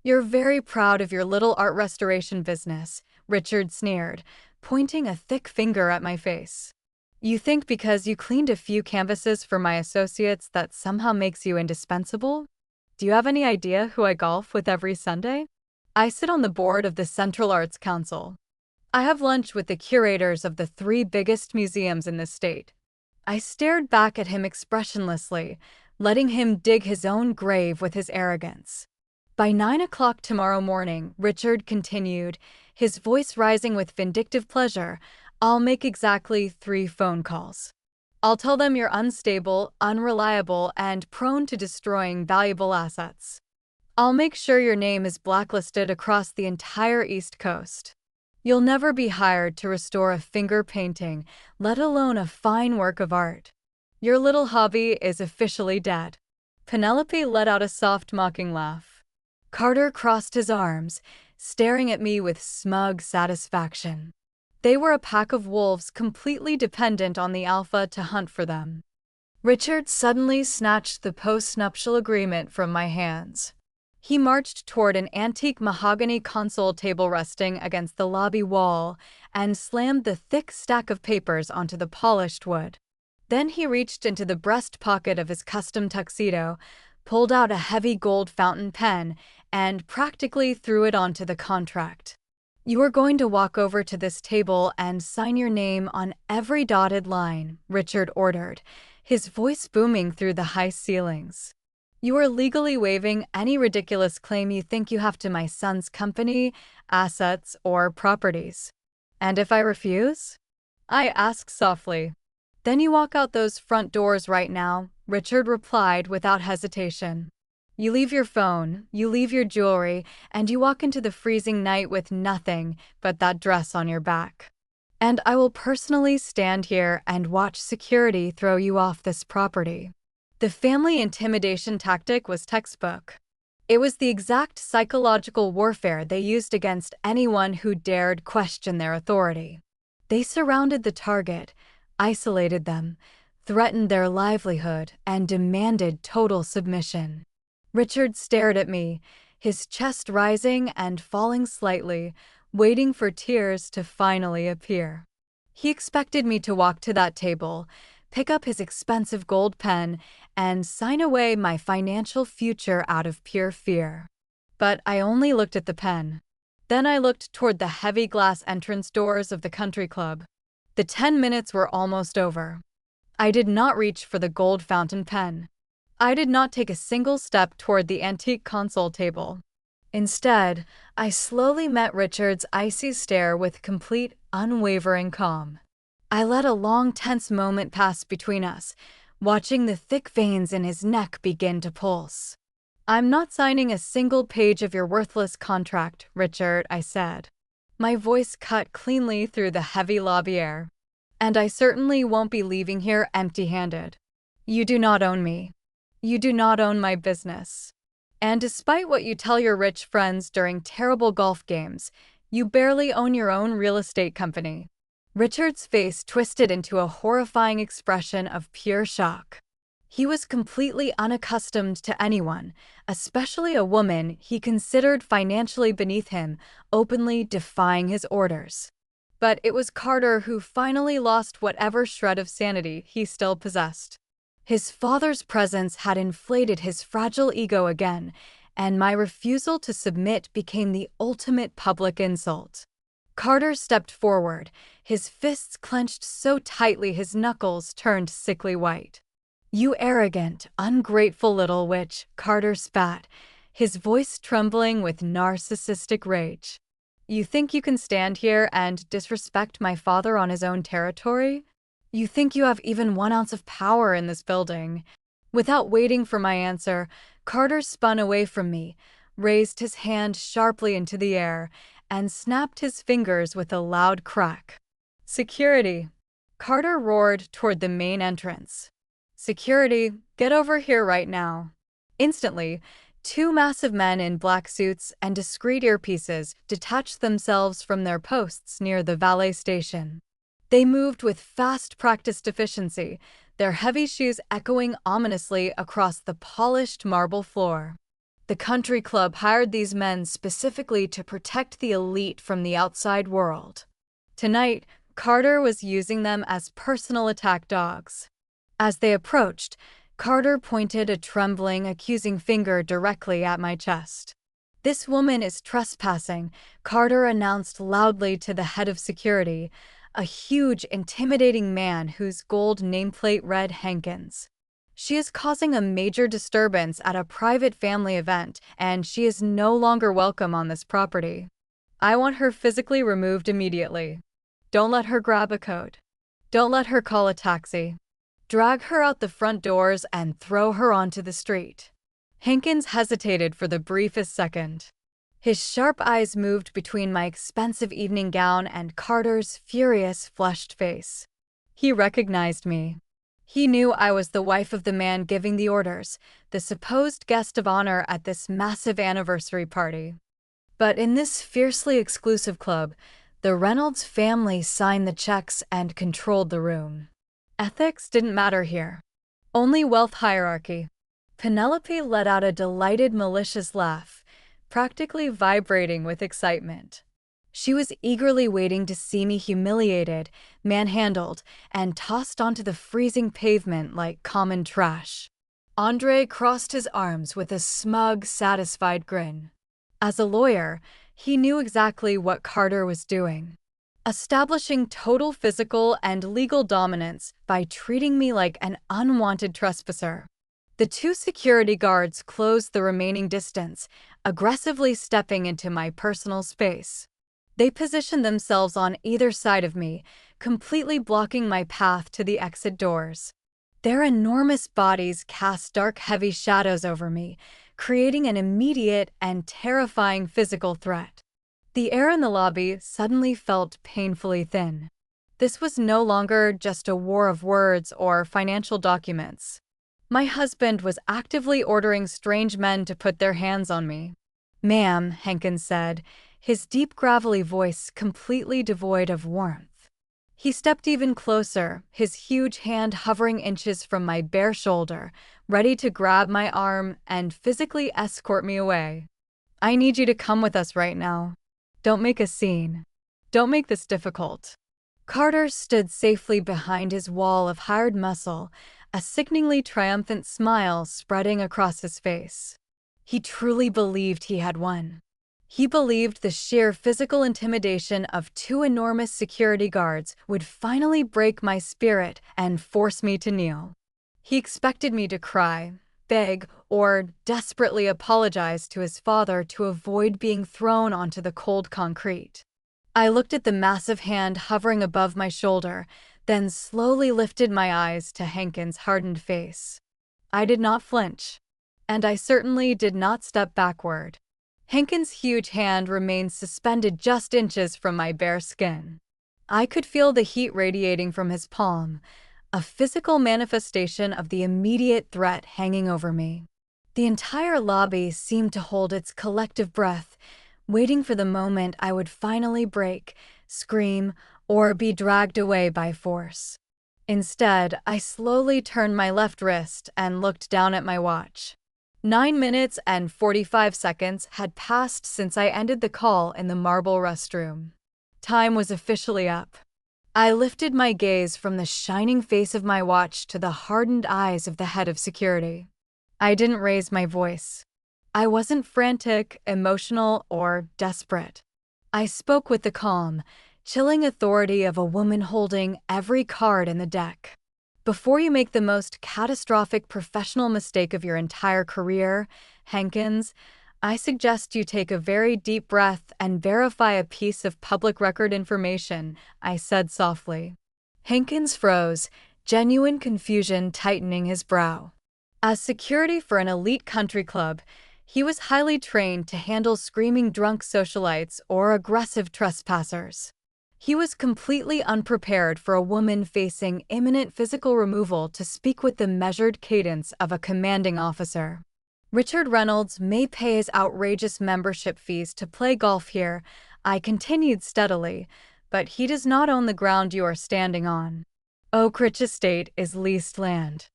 Speaker 1: "You're very proud of your little art restoration business," Richard sneered, pointing a thick finger at my face. "You think because you cleaned a few canvases for my associates that somehow makes you indispensable? Do you have any idea who I golf with every Sunday? I sit on the board of the Central Arts Council. I have lunch with the curators of the 3 biggest museums in the state." I stared back at him expressionlessly, letting him dig his own grave with his arrogance. "By 9 o'clock tomorrow morning," Richard continued, his voice rising with vindictive pleasure, "I'll make exactly 3 phone calls. I'll tell them you're unstable, unreliable, and prone to destroying valuable assets. I'll make sure your name is blacklisted across the entire East Coast. You'll never be hired to restore a finger painting, let alone a fine work of art. Your little hobby is officially dead." Penelope let out a soft, mocking laugh. Carter crossed his arms, staring at me with smug satisfaction. They were a pack of wolves completely dependent on the alpha to hunt for them. Richard suddenly snatched the post-nuptial agreement from my hands. He marched toward an antique mahogany console table resting against the lobby wall and slammed the thick stack of papers onto the polished wood. Then he reached into the breast pocket of his custom tuxedo, pulled out a heavy gold fountain pen, and practically threw it onto the contract. "You are going to walk over to this table and sign your name on every dotted line," Richard ordered, his voice booming through the high ceilings. "You are legally waiving any ridiculous claim you think you have to my son's company, assets, or properties." "And if I refuse?" I asked softly. "Then you walk out those front doors right now," Richard replied without hesitation. "You leave your phone, you leave your jewelry, and you walk into the freezing night with nothing but that dress on your back. And I will personally stand here and watch security throw you off this property." The family intimidation tactic was textbook. It was the exact psychological warfare they used against anyone who dared question their authority. They surrounded the target, isolated them, threatened their livelihood, and demanded total submission. Richard stared at me, his chest rising and falling slightly, waiting for tears to finally appear. He expected me to walk to that table, pick up his expensive gold pen, and sign away my financial future out of pure fear. But I only looked at the pen. Then I looked toward the heavy glass entrance doors of the country club. The 10 minutes were almost over. I did not reach for the gold fountain pen. I did not take a single step toward the antique console table. Instead, I slowly met Richard's icy stare with complete, unwavering calm. I let a long, tense moment pass between us, watching the thick veins in his neck begin to pulse. "I'm not signing a single page of your worthless contract, Richard," I said. My voice cut cleanly through the heavy lobby air. "And I certainly won't be leaving here empty-handed. You do not own me. You do not own my business. And despite what you tell your rich friends during terrible golf games, you barely own your own real estate company." Richard's face twisted into a horrifying expression of pure shock. He was completely unaccustomed to anyone, especially a woman he considered financially beneath him, openly defying his orders. But it was Carter who finally lost whatever shred of sanity he still possessed. His father's presence had inflated his fragile ego again, and my refusal to submit became the ultimate public insult. Carter stepped forward, his fists clenched so tightly his knuckles turned sickly white. "You arrogant, ungrateful little witch," Carter spat, his voice trembling with narcissistic rage. "You think you can stand here and disrespect my father on his own territory? You think you have even 1 ounce of power in this building?" Without waiting for my answer, Carter spun away from me, raised his hand sharply into the air, and snapped his fingers with a loud crack. "Security!" Carter roared toward the main entrance. "Security, get over here right now." Instantly, 2 massive men in black suits and discreet earpieces detached themselves from their posts near the valet station. They moved with fast practiced efficiency, their heavy shoes echoing ominously across the polished marble floor. The country club hired these men specifically to protect the elite from the outside world. Tonight, Carter was using them as personal attack dogs. As they approached, Carter pointed a trembling, accusing finger directly at my chest. "This woman is trespassing," Carter announced loudly to the head of security, a huge, intimidating man whose gold nameplate read Hankins. "She is causing a major disturbance at a private family event, and she is no longer welcome on this property. I want her physically removed immediately. Don't let her grab a coat. Don't let her call a taxi. Drag her out the front doors and throw her onto the street." Hankins hesitated for the briefest second. His sharp eyes moved between my expensive evening gown and Carter's furious, flushed face. He recognized me. He knew I was the wife of the man giving the orders, the supposed guest of honor at this massive anniversary party. But in this fiercely exclusive club, the Reynolds family signed the checks and controlled the room. Ethics didn't matter here. Only wealth hierarchy. Penelope let out a delighted, malicious laugh, practically vibrating with excitement. She was eagerly waiting to see me humiliated, manhandled, and tossed onto the freezing pavement like common trash. Andre crossed his arms with a smug, satisfied grin. As a lawyer, he knew exactly what Carter was doing. Establishing total physical and legal dominance by treating me like an unwanted trespasser. The 2 security guards closed the remaining distance, aggressively stepping into my personal space. They positioned themselves on either side of me, completely blocking my path to the exit doors. Their enormous bodies cast dark, heavy shadows over me, creating an immediate and terrifying physical threat. The air in the lobby suddenly felt painfully thin. This was no longer just a war of words or financial documents. My husband was actively ordering strange men to put their hands on me. "Ma'am," Hankins said, his deep gravelly voice completely devoid of warmth. He stepped even closer, his huge hand hovering inches from my bare shoulder, ready to grab my arm and physically escort me away. "I need you to come with us right now." Don't make a scene. Don't make this difficult. Carter stood safely behind his wall of hired muscle, a sickeningly triumphant smile spreading across his face. He truly believed he had won. He believed the sheer physical intimidation of two enormous security guards would finally break my spirit and force me to kneel. He expected me to cry, beg, or desperately apologize to his father to avoid being thrown onto the cold concrete. I looked at the massive hand hovering above my shoulder, then slowly lifted my eyes to Hankins' hardened face. I did not flinch, and I certainly did not step backward. Hankins' huge hand remained suspended just inches from my bare skin. I could feel the heat radiating from his palm, a physical manifestation of the immediate threat hanging over me. The entire lobby seemed to hold its collective breath, waiting for the moment I would finally break, scream, or be dragged away by force. Instead, I slowly turned my left wrist and looked down at my watch. 9 minutes and 45 seconds had passed since I ended the call in the marble restroom. Time was officially up. I lifted my gaze from the shining face of my watch to the hardened eyes of the head of security. I didn't raise my voice. I wasn't frantic, emotional, or desperate. I spoke with the calm, chilling authority of a woman holding every card in the deck. Before you make the most catastrophic professional mistake of your entire career, Hankins, I suggest you take a very deep breath and verify a piece of public record information, I said softly. Hankins froze, genuine confusion tightening his brow. As security for an elite country club, he was highly trained to handle screaming drunk socialites or aggressive trespassers. He was completely unprepared for a woman facing imminent physical removal to speak with the measured cadence of a commanding officer. Richard Reynolds may pay his outrageous membership fees to play golf here, I continued steadily, but he does not own the ground you are standing on. Oak Ridge Estate is leased land.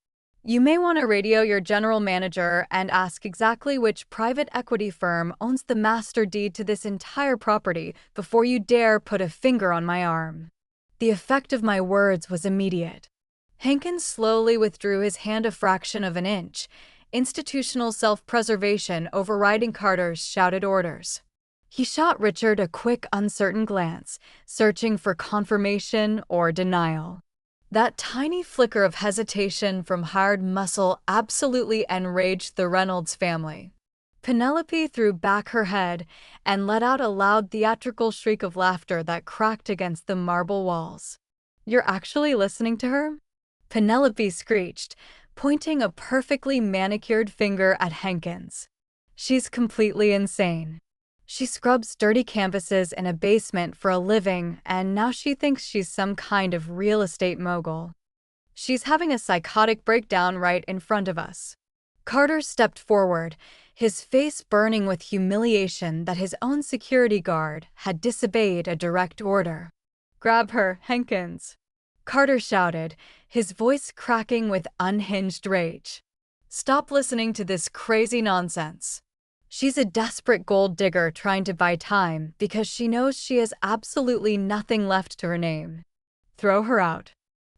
Speaker 1: You may want to radio your general manager and ask exactly which private equity firm owns the master deed to this entire property before you dare put a finger on my arm. The effect of my words was immediate. Hankins slowly withdrew his hand a fraction of an inch, institutional self-preservation overriding Carter's shouted orders. He shot Richard a quick, uncertain glance, searching for confirmation or denial. That tiny flicker of hesitation from hired muscle absolutely enraged the Reynolds family. Penelope threw back her head and let out a loud theatrical shriek of laughter that cracked against the marble walls. "You're actually listening to her?" Penelope screeched, pointing a perfectly manicured finger at Hankins. "She's completely insane. She scrubs dirty canvases in a basement for a living, and now she thinks she's some kind of real estate mogul. She's having a psychotic breakdown right in front of us." Carter stepped forward, his face burning with humiliation that his own security guard had disobeyed a direct order. "Grab her, Hankins," Carter shouted, his voice cracking with unhinged rage. "Stop listening to this crazy nonsense. She's a desperate gold digger trying to buy time because she knows she has absolutely nothing left to her name. Throw her out.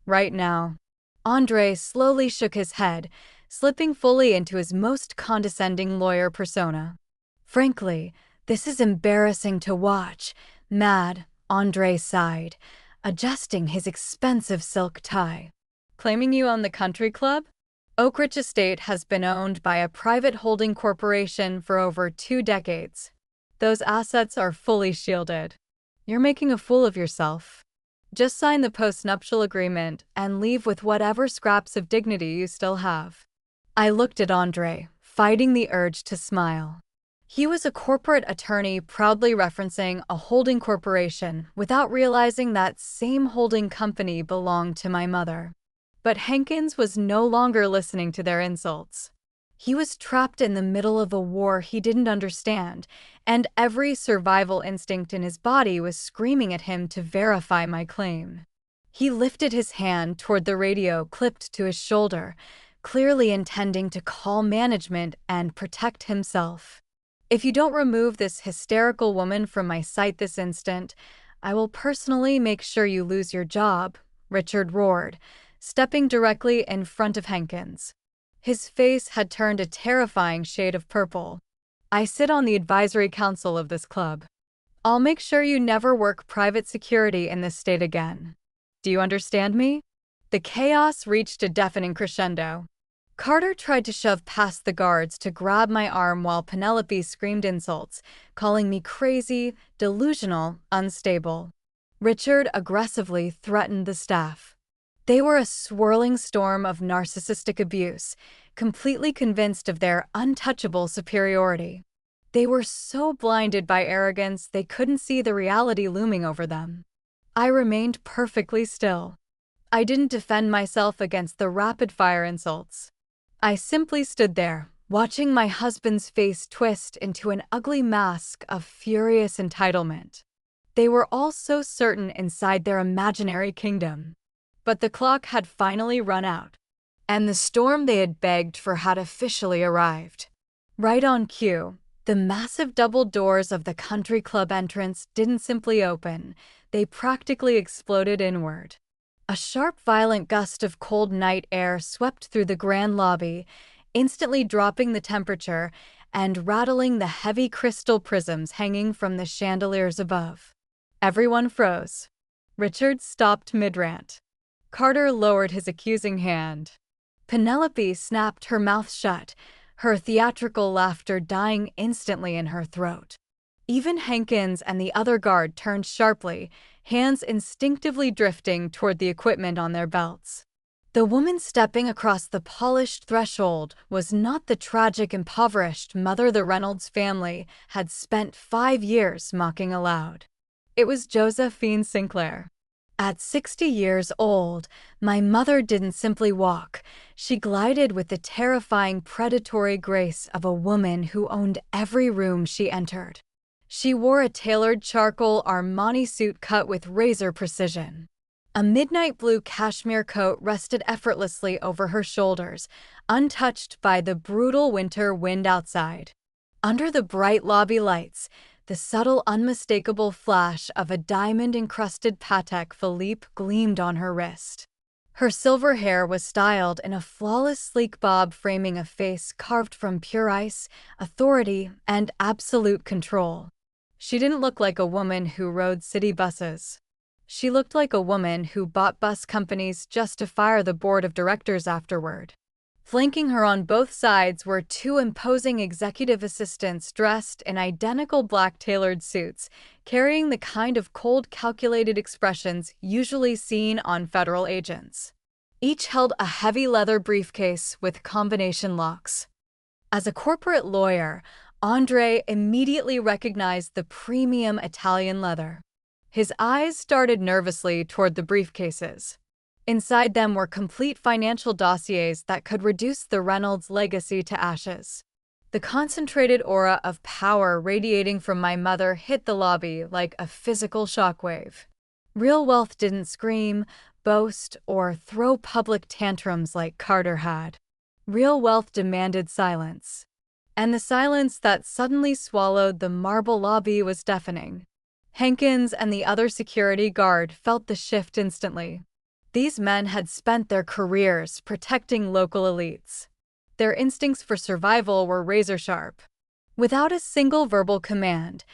Speaker 1: Right now." Andre slowly shook his head, slipping fully into his most condescending lawyer persona. "Frankly, this is embarrassing to watch." Mad, Andre sighed, adjusting his expensive silk tie. "Claiming you own the country club? Oak Ridge Estate has been owned by a private holding corporation for over 2 decades. Those assets are fully shielded. You're making a fool of yourself. Just sign the post-nuptial agreement and leave with whatever scraps of dignity you still have." I looked at Andre, fighting the urge to smile. He was a corporate attorney proudly referencing a holding corporation without realizing that same holding company belonged to my mother. But Hankins was no longer listening to their insults. He was trapped in the middle of a war he didn't understand, and every survival instinct in his body was screaming at him to verify my claim. He lifted his hand toward the radio clipped to his shoulder, clearly intending to call management and protect himself. If you don't remove this hysterical woman from my sight this instant, I will personally make sure you lose your job, Richard roared, stepping directly in front of Hankins. His face had turned a terrifying shade of purple. I sit on the advisory council of this club. I'll make sure you never work private security in this state again. Do you understand me? The chaos reached a deafening crescendo. Carter tried to shove past the guards to grab my arm while Penelope screamed insults, calling me crazy, delusional, unstable. Richard aggressively threatened the staff. They were a swirling storm of narcissistic abuse, completely convinced of their untouchable superiority. They were so blinded by arrogance they couldn't see the reality looming over them. I remained perfectly still. I didn't defend myself against the rapid-fire insults. I simply stood there, watching my husband's face twist into an ugly mask of furious entitlement. They were all so certain inside their imaginary kingdom. But the clock had finally run out, and the storm they had begged for had officially arrived. Right on cue, the massive double doors of the country club entrance didn't simply open, they practically exploded inward. A sharp, violent gust of cold night air swept through the grand lobby, instantly dropping the temperature and rattling the heavy crystal prisms hanging from the chandeliers above. Everyone froze. Richard stopped mid-rant. Carter lowered his accusing hand. Penelope snapped her mouth shut, her theatrical laughter dying instantly in her throat. Even Hankins and the other guard turned sharply, hands instinctively drifting toward the equipment on their belts. The woman stepping across the polished threshold was not the tragic, impoverished mother the Reynolds family had spent 5 years mocking aloud. It was Josephine Sinclair. At 60 years old, my mother didn't simply walk. She glided with the terrifying predatory grace of a woman who owned every room she entered. She wore a tailored charcoal Armani suit cut with razor precision. A midnight blue cashmere coat rested effortlessly over her shoulders, untouched by the brutal winter wind outside. Under the bright lobby lights, the subtle, unmistakable flash of a diamond-encrusted Patek Philippe gleamed on her wrist. Her silver hair was styled in a flawless sleek bob framing a face carved from pure ice, authority, and absolute control. She didn't look like a woman who rode city buses. She looked like a woman who bought bus companies just to fire the board of directors afterward. Flanking her on both sides were 2 imposing executive assistants dressed in identical black tailored suits, carrying the kind of cold, calculated expressions usually seen on federal agents. Each held a heavy leather briefcase with combination locks. As a corporate lawyer, Andre immediately recognized the premium Italian leather. His eyes darted nervously toward the briefcases. Inside them were complete financial dossiers that could reduce the Reynolds legacy to ashes. The concentrated aura of power radiating from my mother hit the lobby like a physical shockwave. Real wealth didn't scream, boast, or throw public tantrums like Carter had. Real wealth demanded silence. And the silence that suddenly swallowed the marble lobby was deafening. Hankins and the other security guard felt the shift instantly. These men had spent their careers protecting local elites. Their instincts for survival were razor-sharp. Without a single verbal command,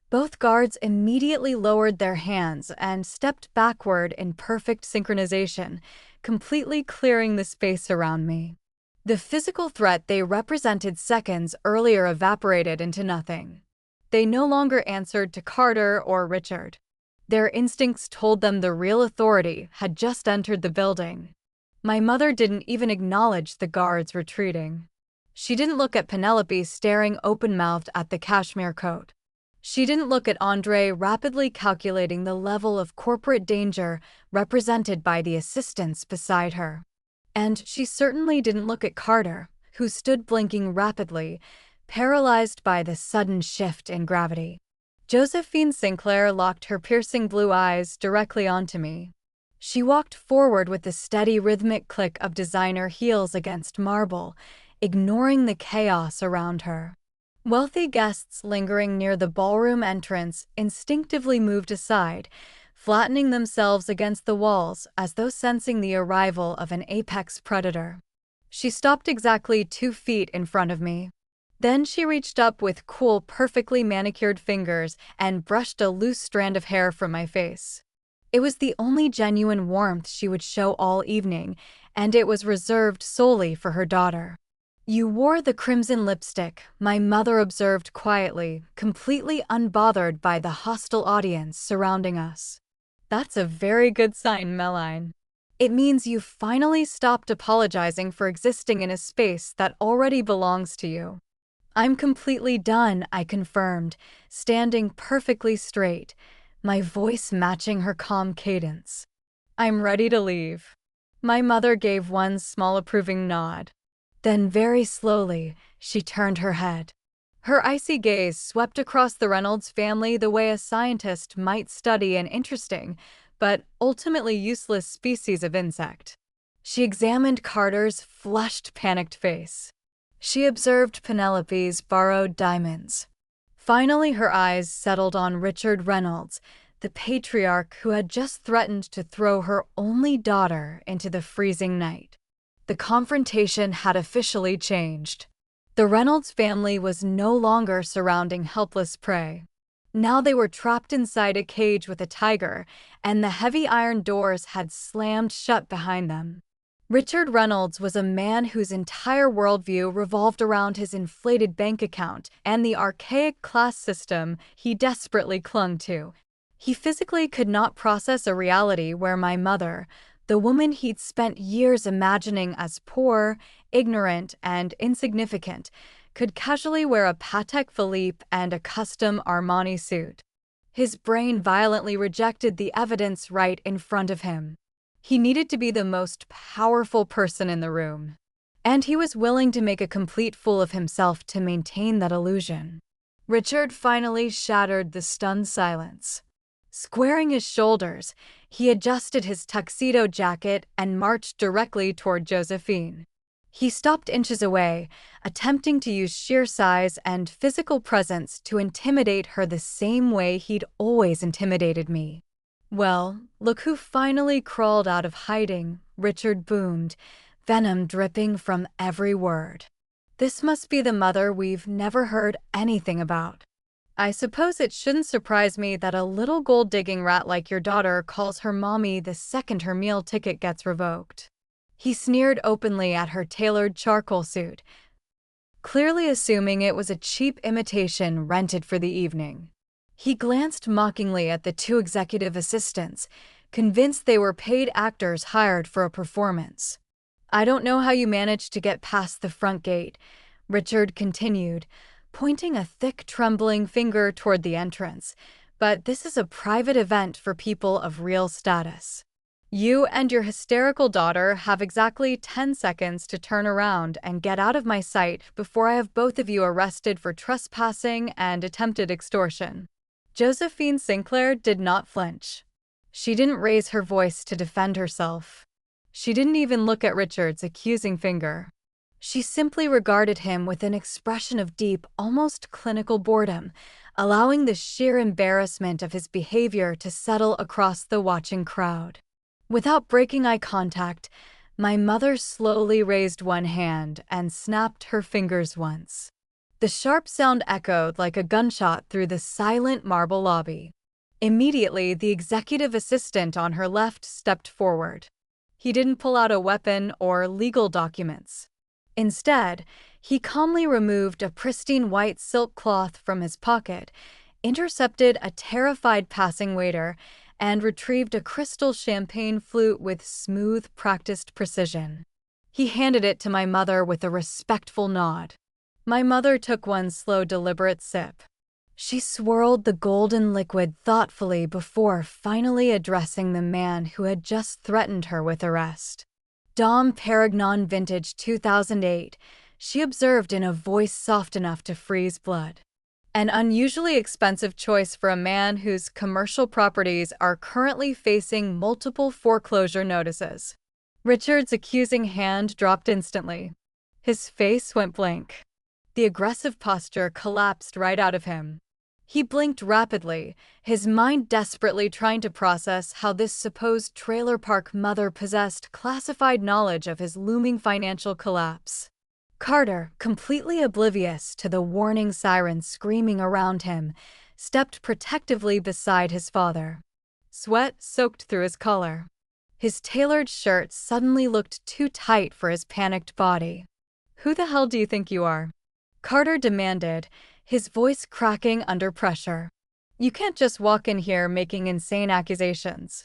Speaker 1: both guards immediately lowered their hands and stepped backward in perfect synchronization, completely clearing the space around me. The physical threat they represented seconds earlier evaporated into nothing. They no longer answered to Carter or Richard. Their instincts told them the real authority had just entered the building. My mother didn't even acknowledge the guards retreating. She didn't look at Penelope staring open-mouthed at the cashmere coat. She didn't look at Andre rapidly calculating the level of corporate danger represented by the assistants beside her. And she certainly didn't look at Carter, who stood blinking rapidly, paralyzed by the sudden shift in gravity. Josephine Sinclair locked her piercing blue eyes directly onto me. She walked forward with the steady rhythmic click of designer heels against marble, ignoring the chaos around her. Wealthy guests lingering near the ballroom entrance instinctively moved aside, flattening themselves against the walls as though sensing the arrival of an apex predator. She stopped exactly 2 feet in front of me. Then she reached up with cool, perfectly manicured fingers and brushed a loose strand of hair from my face. It was the only genuine warmth she would show all evening, and it was reserved solely for her daughter. "You wore the crimson lipstick," my mother observed quietly, completely unbothered by the hostile audience surrounding us. "That's a very good sign, Meline. It means you finally stopped apologizing for existing in a space that already belongs to you." "I'm completely done," I confirmed, standing perfectly straight, my voice matching her calm cadence. "I'm ready to leave." My mother gave one small approving nod. Then very slowly, she turned her head. Her icy gaze swept across the Reynolds family the way a scientist might study an interesting, but ultimately useless species of insect. She examined Carter's flushed, panicked face. She observed Penelope's borrowed diamonds. Finally, her eyes settled on Richard Reynolds, the patriarch who had just threatened to throw her only daughter into the freezing night. The confrontation had officially changed. The Reynolds family was no longer surrounding helpless prey. Now they were trapped inside a cage with a tiger, and the heavy iron doors had slammed shut behind them. Richard Reynolds was a man whose entire worldview revolved around his inflated bank account and the archaic class system he desperately clung to. He physically could not process a reality where my mother, the woman he'd spent years imagining as poor, ignorant, and insignificant, could casually wear a Patek Philippe and a custom Armani suit. His brain violently rejected the evidence right in front of him. He needed to be the most powerful person in the room, and he was willing to make a complete fool of himself to maintain that illusion. Richard finally shattered the stunned silence. Squaring his shoulders, he adjusted his tuxedo jacket and marched directly toward Josephine. He stopped inches away, attempting to use sheer size and physical presence to intimidate her the same way he'd always intimidated me. "Well, look who finally crawled out of hiding," Richard boomed, venom dripping from every word. "This must be the mother we've never heard anything about. I suppose it shouldn't surprise me that a little gold-digging rat like your daughter calls her mommy the second her meal ticket gets revoked." He sneered openly at her tailored charcoal suit, clearly assuming it was a cheap imitation rented for the evening. He glanced mockingly at the two executive assistants, convinced they were paid actors hired for a performance. "I don't know how you managed to get past the front gate," Richard continued, pointing a thick, trembling finger toward the entrance, "but this is a private event for people of real status. You and your hysterical daughter have exactly 10 seconds to turn around and get out of my sight before I have both of you arrested for trespassing and attempted extortion." Josephine Sinclair did not flinch. She didn't raise her voice to defend herself. She didn't even look at Richard's accusing finger. She simply regarded him with an expression of deep, almost clinical boredom, allowing the sheer embarrassment of his behavior to settle across the watching crowd. Without breaking eye contact, my mother slowly raised one hand and snapped her fingers once. The sharp sound echoed like a gunshot through the silent marble lobby. Immediately, the executive assistant on her left stepped forward. He didn't pull out a weapon or legal documents. Instead, he calmly removed a pristine white silk cloth from his pocket, intercepted a terrified passing waiter, and retrieved a crystal champagne flute with smooth, practiced precision. He handed it to my mother with a respectful nod. My mother took one slow, deliberate sip. She swirled the golden liquid thoughtfully before finally addressing the man who had just threatened her with arrest. "Dom Perignon Vintage 2008, she observed in a voice soft enough to freeze blood. "An unusually expensive choice for a man whose commercial properties are currently facing multiple foreclosure notices." Richard's accusing hand dropped instantly. His face went blank. The aggressive posture collapsed right out of him. He blinked rapidly, his mind desperately trying to process how this supposed trailer park mother possessed classified knowledge of his looming financial collapse. Carter, completely oblivious to the warning sirens screaming around him, stepped protectively beside his father. Sweat soaked through his collar. His tailored shirt suddenly looked too tight for his panicked body. "Who the hell do you think you are?" Carter demanded, his voice cracking under pressure. "You can't just walk in here making insane accusations.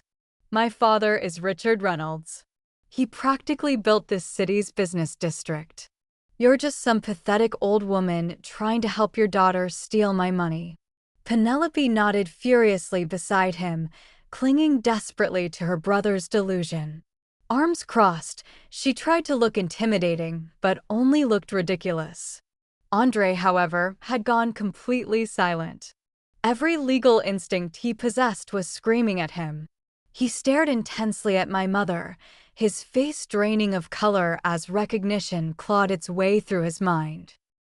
Speaker 1: My father is Richard Reynolds. He practically built this city's business district. You're just some pathetic old woman trying to help your daughter steal my money." Penelope nodded furiously beside him, clinging desperately to her brother's delusion. Arms crossed, she tried to look intimidating, but only looked ridiculous. Andre, however, had gone completely silent. Every legal instinct he possessed was screaming at him. He stared intensely at my mother, his face draining of color as recognition clawed its way through his mind.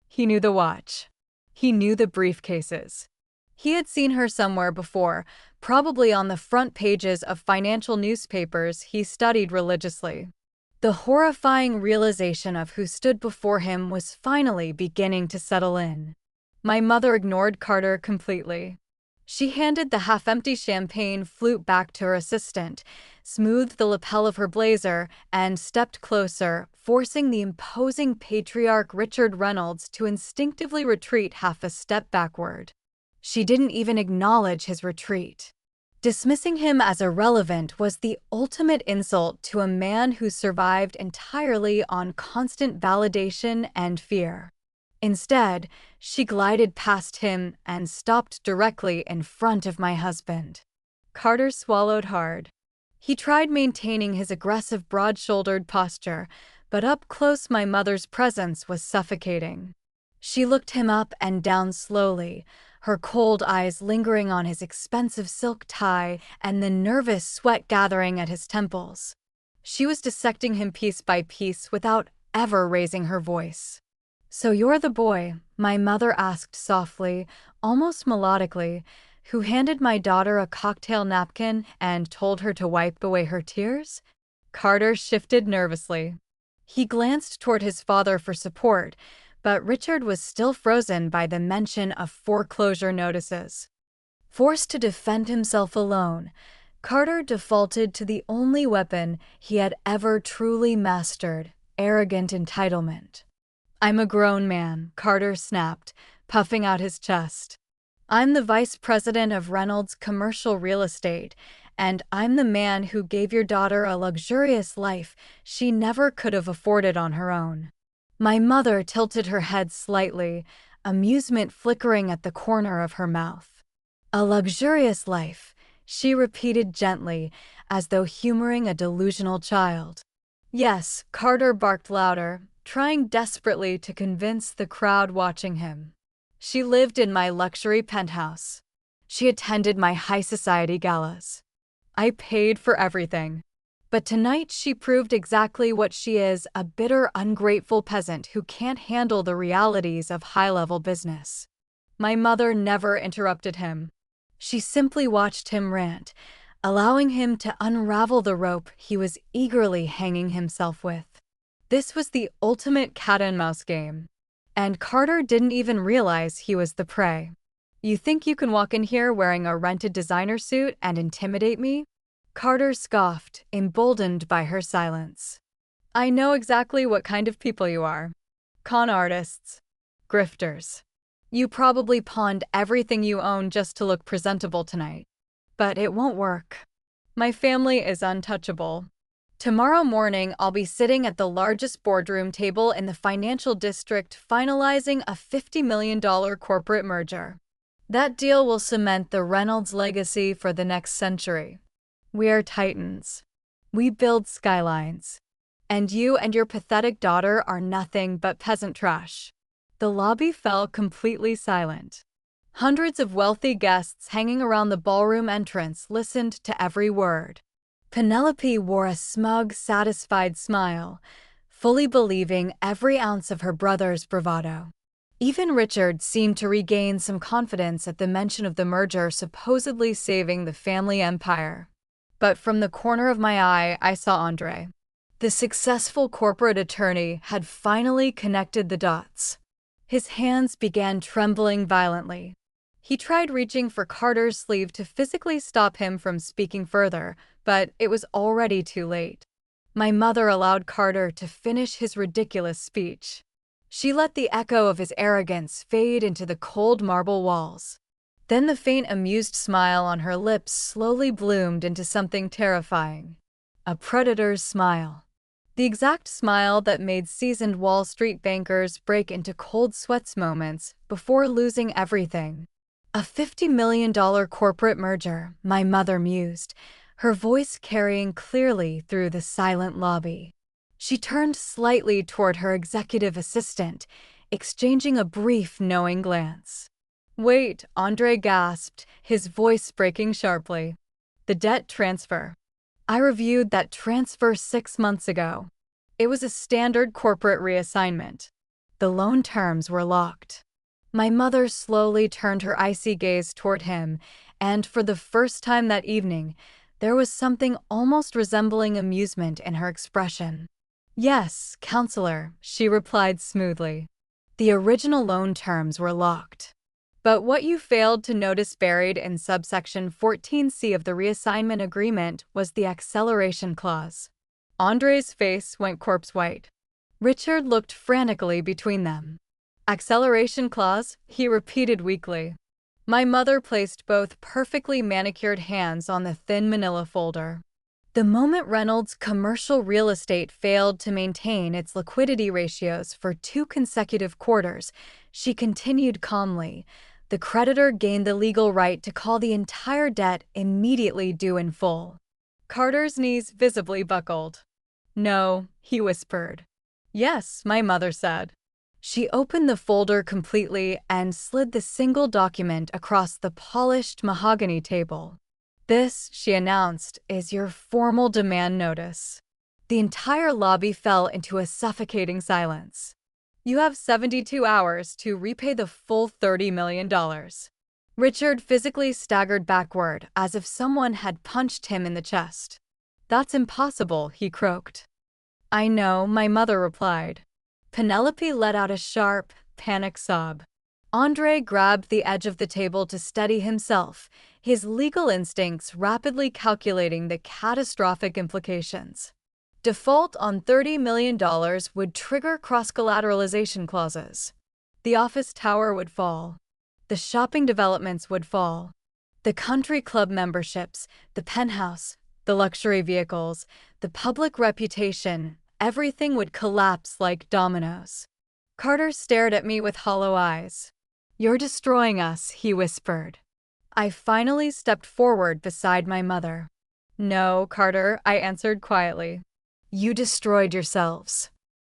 Speaker 1: He knew the watch. He knew the briefcases. He had seen her somewhere before, probably on the front pages of financial newspapers he studied religiously. The horrifying realization of who stood before him was finally beginning to settle in. My mother ignored Carter completely. She handed the half-empty champagne flute back to her assistant, smoothed the lapel of her blazer, and stepped closer, forcing the imposing patriarch Richard Reynolds to instinctively retreat half a step backward. She didn't even acknowledge his retreat. Dismissing him as irrelevant was the ultimate insult to a man who survived entirely on constant validation and fear. Instead, she glided past him and stopped directly in front of my husband. Carter swallowed hard. He tried maintaining his aggressive broad-shouldered posture, but up close my mother's presence was suffocating. She looked him up and down slowly, her cold eyes lingering on his expensive silk tie and the nervous sweat gathering at his temples. She was dissecting him piece by piece without ever raising her voice. "So you're the boy," my mother asked softly, almost melodically, "who handed my daughter a cocktail napkin and told her to wipe away her tears?" Carter shifted nervously. He glanced toward his father for support, but Richard was still frozen by the mention of foreclosure notices. Forced to defend himself alone, Carter defaulted to the only weapon he had ever truly mastered: arrogant entitlement. "I'm a grown man," Carter snapped, puffing out his chest. "I'm the vice president of Reynolds Commercial Real Estate, and I'm the man who gave your daughter a luxurious life she never could have afforded on her own." My mother tilted her head slightly, amusement flickering at the corner of her mouth. "A luxurious life," she repeated gently, as though humoring a delusional child. "Yes," Carter barked louder, trying desperately to convince the crowd watching him. "She lived in my luxury penthouse. She attended my high society galas. I paid for everything. But tonight she proved exactly what she is: a bitter, ungrateful peasant who can't handle the realities of high-level business." My mother never interrupted him. She simply watched him rant, allowing him to unravel the rope he was eagerly hanging himself with. This was the ultimate cat-and-mouse game, and Carter didn't even realize he was the prey. "You think you can walk in here wearing a rented designer suit and intimidate me?" Carter scoffed, emboldened by her silence. "I know exactly what kind of people you are. Con artists. Grifters. You probably pawned everything you own just to look presentable tonight. But it won't work. My family is untouchable. Tomorrow morning I'll be sitting at the largest boardroom table in the financial district finalizing a $50 million corporate merger. That deal will cement the Reynolds legacy for the next century. We are titans. We build skylines. And you and your pathetic daughter are nothing but peasant trash." The lobby fell completely silent. Hundreds of wealthy guests hanging around the ballroom entrance listened to every word. Penelope wore a smug, satisfied smile, fully believing every ounce of her brother's bravado. Even Richard seemed to regain some confidence at the mention of the merger supposedly saving the family empire. But from the corner of my eye, I saw Andre. The successful corporate attorney had finally connected the dots. His hands began trembling violently. He tried reaching for Carter's sleeve to physically stop him from speaking further, but it was already too late. My mother allowed Carter to finish his ridiculous speech. She let the echo of his arrogance fade into the cold marble walls. Then the faint amused smile on her lips slowly bloomed into something terrifying. A predator's smile. The exact smile that made seasoned Wall Street bankers break into cold sweats moments before losing everything. A $50 million corporate merger, my mother mused, her voice carrying clearly through the silent lobby. She turned slightly toward her executive assistant, exchanging a brief, knowing glance. "Wait," Andre gasped, his voice breaking sharply. "The debt transfer. I reviewed that transfer 6 months ago. It was a standard corporate reassignment. The loan terms were locked." My mother slowly turned her icy gaze toward him, and for the first time that evening, there was something almost resembling amusement in her expression. "Yes, counselor," she replied smoothly. "The original loan terms were locked. But what you failed to notice buried in subsection 14C of the reassignment agreement was the acceleration clause." Andre's face went corpse white. Richard looked frantically between them. "Acceleration clause," he repeated weakly. My mother placed both perfectly manicured hands on the thin manila folder. The moment Reynolds Commercial Real Estate failed to maintain its liquidity ratios for 2 consecutive quarters, she continued calmly, the creditor gained the legal right to call the entire debt immediately due in full. Carter's knees visibly buckled. "No," he whispered. "Yes," my mother said. She opened the folder completely and slid the single document across the polished mahogany table. "This," she announced, "is your formal demand notice." The entire lobby fell into a suffocating silence. "You have 72 hours to repay the full $30 million. Richard physically staggered backward as if someone had punched him in the chest. "That's impossible," he croaked. "I know," my mother replied. Penelope let out a sharp, panicked sob. Andre grabbed the edge of the table to steady himself, his legal instincts rapidly calculating the catastrophic implications. Default on $30 million would trigger cross-collateralization clauses. The office tower would fall. The shopping developments would fall. The country club memberships, the penthouse, the luxury vehicles, the public reputation, everything would collapse like dominoes. Carter stared at me with hollow eyes. "You're destroying us," he whispered. I finally stepped forward beside my mother. "No, Carter," I answered quietly. "You destroyed yourselves.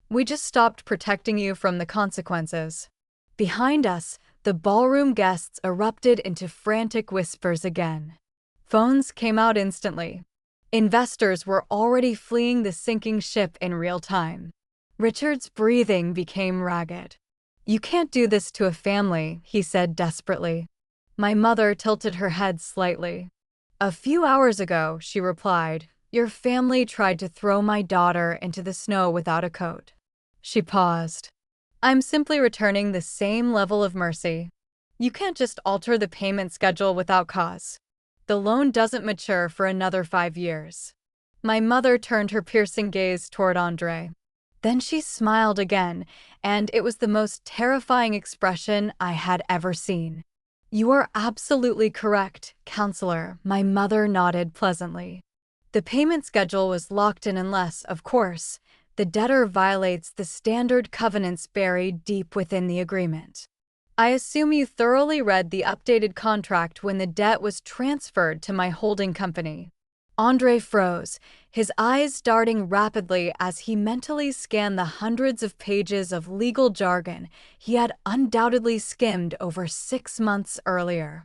Speaker 1: We just stopped protecting you from the consequences." Behind us, the ballroom guests erupted into frantic whispers again. Phones came out instantly. Investors were already fleeing the sinking ship in real time. Richard's breathing became ragged. "You can't do this to a family," he said desperately. My mother tilted her head slightly. "A few hours ago," she replied, "your family tried to throw my daughter into the snow without a coat." She paused. "I'm simply returning the same level of mercy. You can't just alter the payment schedule without cause. The loan doesn't mature for another 5 years." My mother turned her piercing gaze toward Andre. Then she smiled again, and it was the most terrifying expression I had ever seen. "You are absolutely correct, counselor," my mother nodded pleasantly. "The payment schedule was locked in unless, of course, the debtor violates the standard covenants buried deep within the agreement. I assume you thoroughly read the updated contract when the debt was transferred to my holding company." Andre froze, his eyes darting rapidly as he mentally scanned the hundreds of pages of legal jargon he had undoubtedly skimmed over 6 months earlier.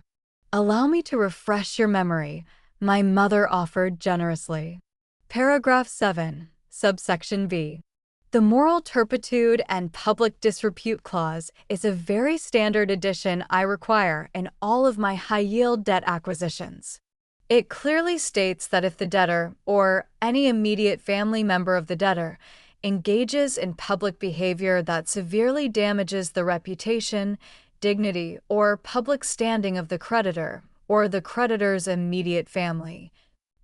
Speaker 1: "Allow me to refresh your memory," my mother offered generously. Paragraph 7, subsection B. The moral turpitude and public disrepute clause is a very standard addition I require in all of my high-yield debt acquisitions. It clearly states that if the debtor, or any immediate family member of the debtor, engages in public behavior that severely damages the reputation, dignity, or public standing of the creditor, or the creditor's immediate family,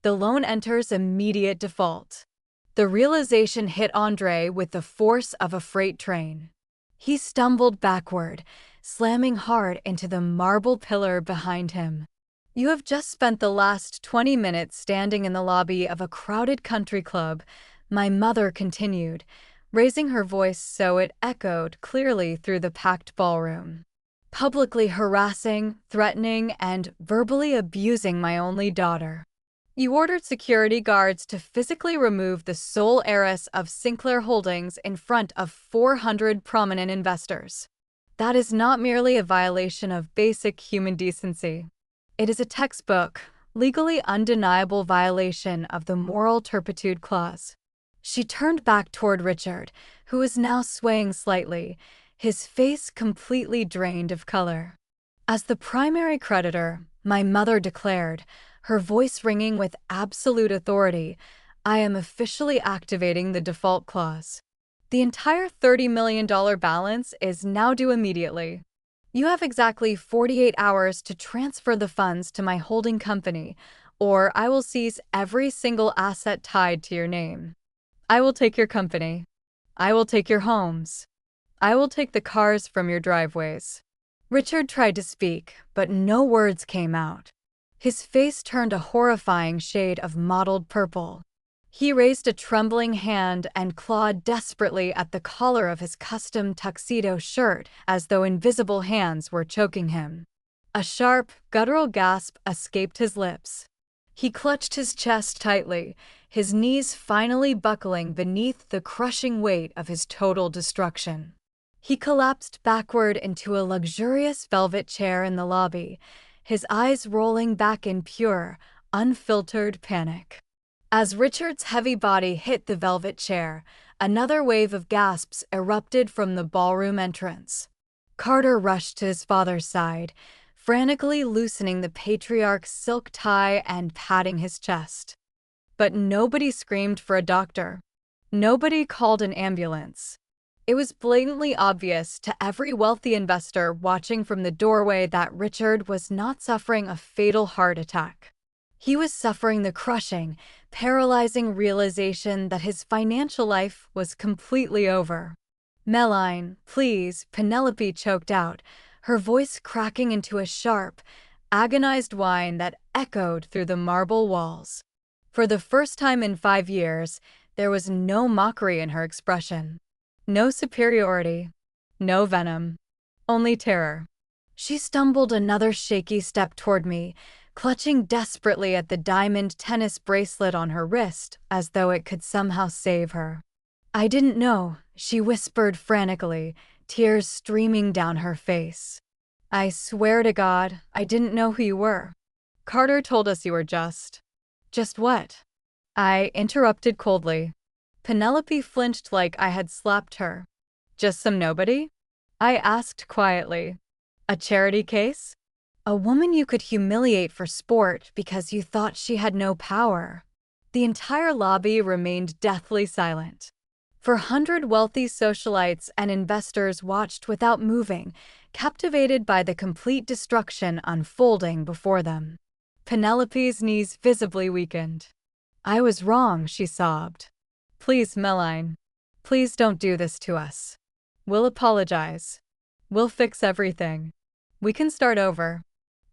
Speaker 1: the loan enters immediate default. The realization hit Andre with the force of a freight train. He stumbled backward, slamming hard into the marble pillar behind him. You have just spent the last 20 minutes standing in the lobby of a crowded country club, my mother continued, raising her voice so it echoed clearly through the packed ballroom. Publicly harassing, threatening, and verbally abusing my only daughter. You ordered security guards to physically remove the sole heiress of Sinclair Holdings in front of 400 prominent investors. That is not merely a violation of basic human decency. It is a textbook, legally undeniable violation of the moral turpitude clause. She turned back toward Richard, who was now swaying slightly, his face completely drained of color. As the primary creditor, my mother declared, her voice ringing with absolute authority, I am officially activating the default clause. The entire $30 million balance is now due immediately. You have exactly 48 hours to transfer the funds to my holding company, or I will seize every single asset tied to your name. I will take your company. I will take your homes. I will take the cars from your driveways. Richard tried to speak, but no words came out. His face turned a horrifying shade of mottled purple. He raised a trembling hand and clawed desperately at the collar of his custom tuxedo shirt as though invisible hands were choking him. A sharp, guttural gasp escaped his lips. He clutched his chest tightly, his knees finally buckling beneath the crushing weight of his total destruction. He collapsed backward into a luxurious velvet chair in the lobby, his eyes rolling back in pure, unfiltered panic. As Richard's heavy body hit the velvet chair, another wave of gasps erupted from the ballroom entrance. Carter rushed to his father's side, frantically loosening the patriarch's silk tie and patting his chest. But nobody screamed for a doctor. Nobody called an ambulance. It was blatantly obvious to every wealthy investor watching from the doorway that Richard was not suffering a fatal heart attack. He was suffering the crushing, paralyzing realization that his financial life was completely over. Meline, please, Penelope choked out, her voice cracking into a sharp, agonized whine that echoed through the marble walls. For the first time in 5 years, there was no mockery in her expression. No superiority. No venom. Only terror. She stumbled another shaky step toward me, clutching desperately at the diamond tennis bracelet on her wrist as though it could somehow save her. I didn't know, she whispered frantically, tears streaming down her face. I swear to God, I didn't know who you were. Carter told us you were just. Just what? I interrupted coldly. Penelope flinched like I had slapped her. Just some nobody? I asked quietly. A charity case? A woman you could humiliate for sport because you thought she had no power. The entire lobby remained deathly silent. 400 wealthy socialites and investors watched without moving, captivated by the complete destruction unfolding before them. Penelope's knees visibly weakened. I was wrong, she sobbed. Please, Meline. Please don't do this to us. We'll apologize. We'll fix everything. We can start over.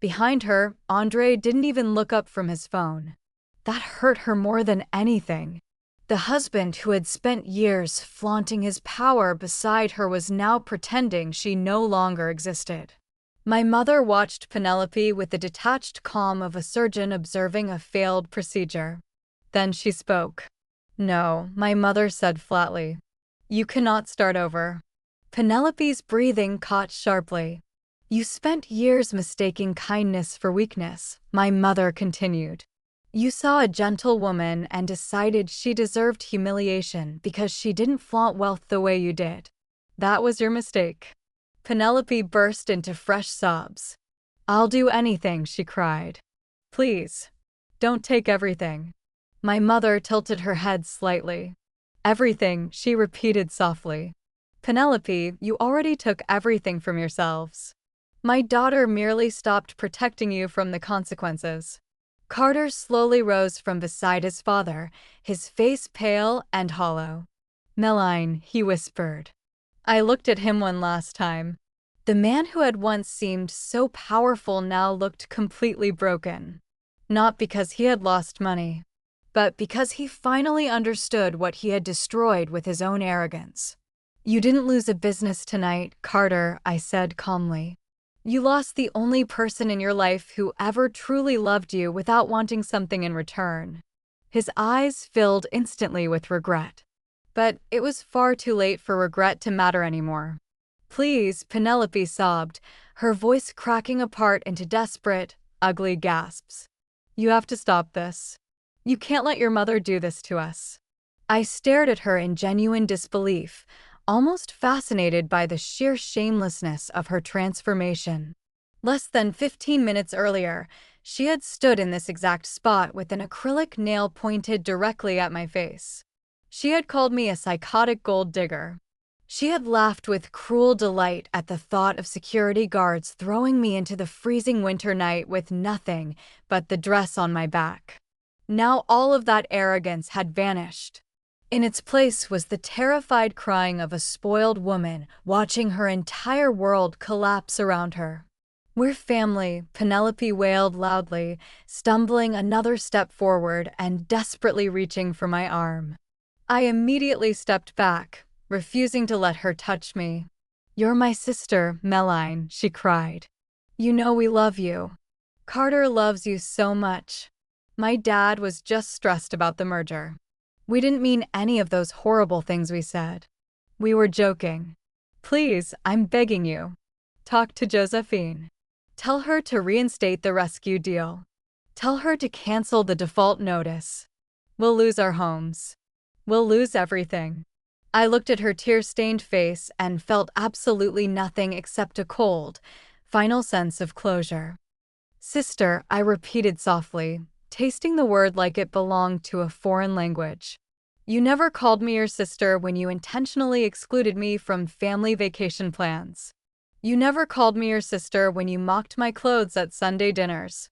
Speaker 1: Behind her, Andre didn't even look up from his phone. That hurt her more than anything. The husband who had spent years flaunting his power beside her was now pretending she no longer existed. My mother watched Penelope with the detached calm of a surgeon observing a failed procedure. Then she spoke. No, my mother said flatly. You cannot start over. Penelope's breathing caught sharply. You spent years mistaking kindness for weakness, my mother continued. You saw a gentle woman and decided she deserved humiliation because she didn't flaunt wealth the way you did. That was your mistake." Penelope burst into fresh sobs. "I'll do anything," she cried. "Please, don't take everything." My mother tilted her head slightly. "Everything," she repeated softly. "Penelope, you already took everything from yourselves. My daughter merely stopped protecting you from the consequences." Carter slowly rose from beside his father, his face pale and hollow. "Meline," he whispered. I looked at him one last time. The man who had once seemed so powerful now looked completely broken. Not because he had lost money, but because he finally understood what he had destroyed with his own arrogance. "You didn't lose a business tonight, Carter," I said calmly. "You lost the only person in your life who ever truly loved you without wanting something in return." His eyes filled instantly with regret. But it was far too late for regret to matter anymore. "Please," Penelope sobbed, her voice cracking apart into desperate, ugly gasps. "You have to stop this. You can't let your mother do this to us." I stared at her in genuine disbelief, almost fascinated by the sheer shamelessness of her transformation. Less than 15 minutes earlier, she had stood in this exact spot with an acrylic nail pointed directly at my face. She had called me a psychotic gold digger. She had laughed with cruel delight at the thought of security guards throwing me into the freezing winter night with nothing but the dress on my back. Now all of that arrogance had vanished. In its place was the terrified crying of a spoiled woman watching her entire world collapse around her. "We're family," Penelope wailed loudly, stumbling another step forward and desperately reaching for my arm. I immediately stepped back, refusing to let her touch me. "You're my sister, Meline," she cried. "You know we love you. Carter loves you so much. My dad was just stressed about the merger. We didn't mean any of those horrible things we said. We were joking. Please, I'm begging you. Talk to Josephine. Tell her to reinstate the rescue deal. Tell her to cancel the default notice. We'll lose our homes. We'll lose everything." I looked at her tear-stained face and felt absolutely nothing except a cold, final sense of closure. "Sister," I repeated softly, tasting the word like it belonged to a foreign language. "You never called me your sister when you intentionally excluded me from family vacation plans. You never called me your sister when you mocked my clothes at Sunday dinners.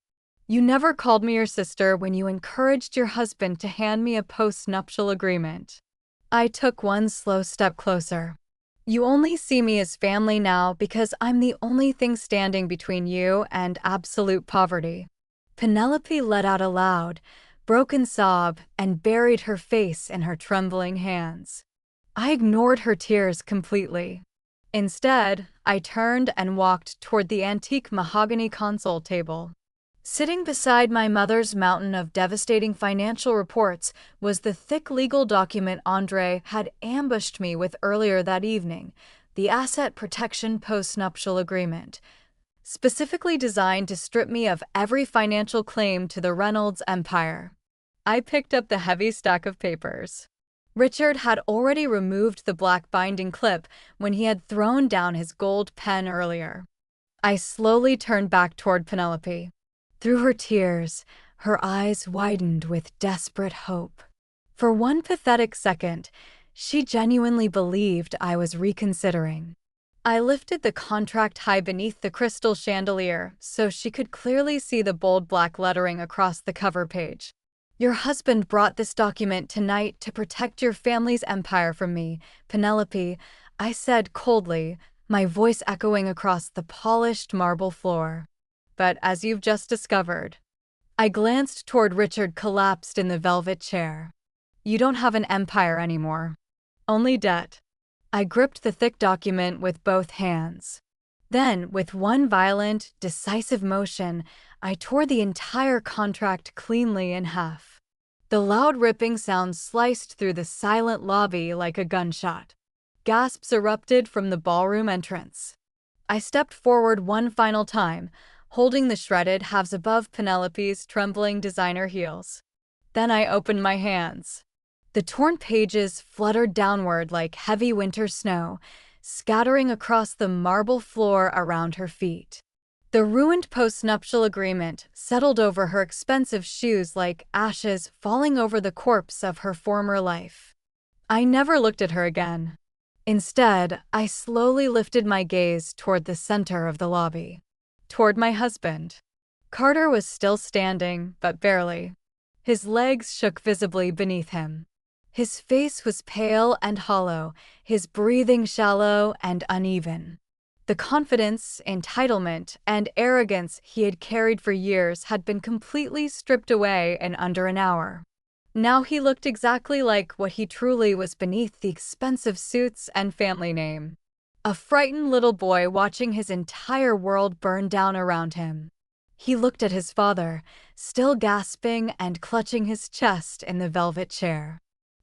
Speaker 1: You never called me your sister when you encouraged your husband to hand me a post-nuptial agreement." I took one slow step closer. "You only see me as family now because I'm the only thing standing between you and absolute poverty." Penelope let out a loud, broken sob and buried her face in her trembling hands. I ignored her tears completely. Instead, I turned and walked toward the antique mahogany console table. Sitting beside my mother's mountain of devastating financial reports was the thick legal document Andre had ambushed me with earlier that evening, the Asset Protection Postnuptial Agreement, specifically designed to strip me of every financial claim to the Reynolds empire. I picked up the heavy stack of papers. Richard had already removed the black binding clip when he had thrown down his gold pen earlier. I slowly turned back toward Penelope. Through her tears, her eyes widened with desperate hope. For one pathetic second, she genuinely believed I was reconsidering. I lifted the contract high beneath the crystal chandelier so she could clearly see the bold black lettering across the cover page. "Your husband brought this document tonight to protect your family's empire from me, Penelope," I said coldly, my voice echoing across the polished marble floor. "But as you've just discovered," I glanced toward Richard collapsed in the velvet chair. "You don't have an empire anymore. Only debt." I gripped the thick document with both hands. Then, with one violent, decisive motion, I tore the entire contract cleanly in half. The loud ripping sound sliced through the silent lobby like a gunshot. Gasps erupted from the ballroom entrance. I stepped forward one final time, holding the shredded halves above Penelope's trembling designer heels. Then I opened my hands. The torn pages fluttered downward like heavy winter snow, scattering across the marble floor around her feet. The ruined postnuptial agreement settled over her expensive shoes like ashes falling over the corpse of her former life. I never looked at her again. Instead, I slowly lifted my gaze toward the center of the lobby. Toward my husband. Carter was still standing, but barely. His legs shook visibly beneath him. His face was pale and hollow, his breathing shallow and uneven. The confidence, entitlement, and arrogance he had carried for years had been completely stripped away in under an hour. Now he looked exactly like what he truly was beneath the expensive suits and family name. A frightened little boy watching his entire world burn down around him. He looked at his father, still gasping and clutching his chest in the velvet chair.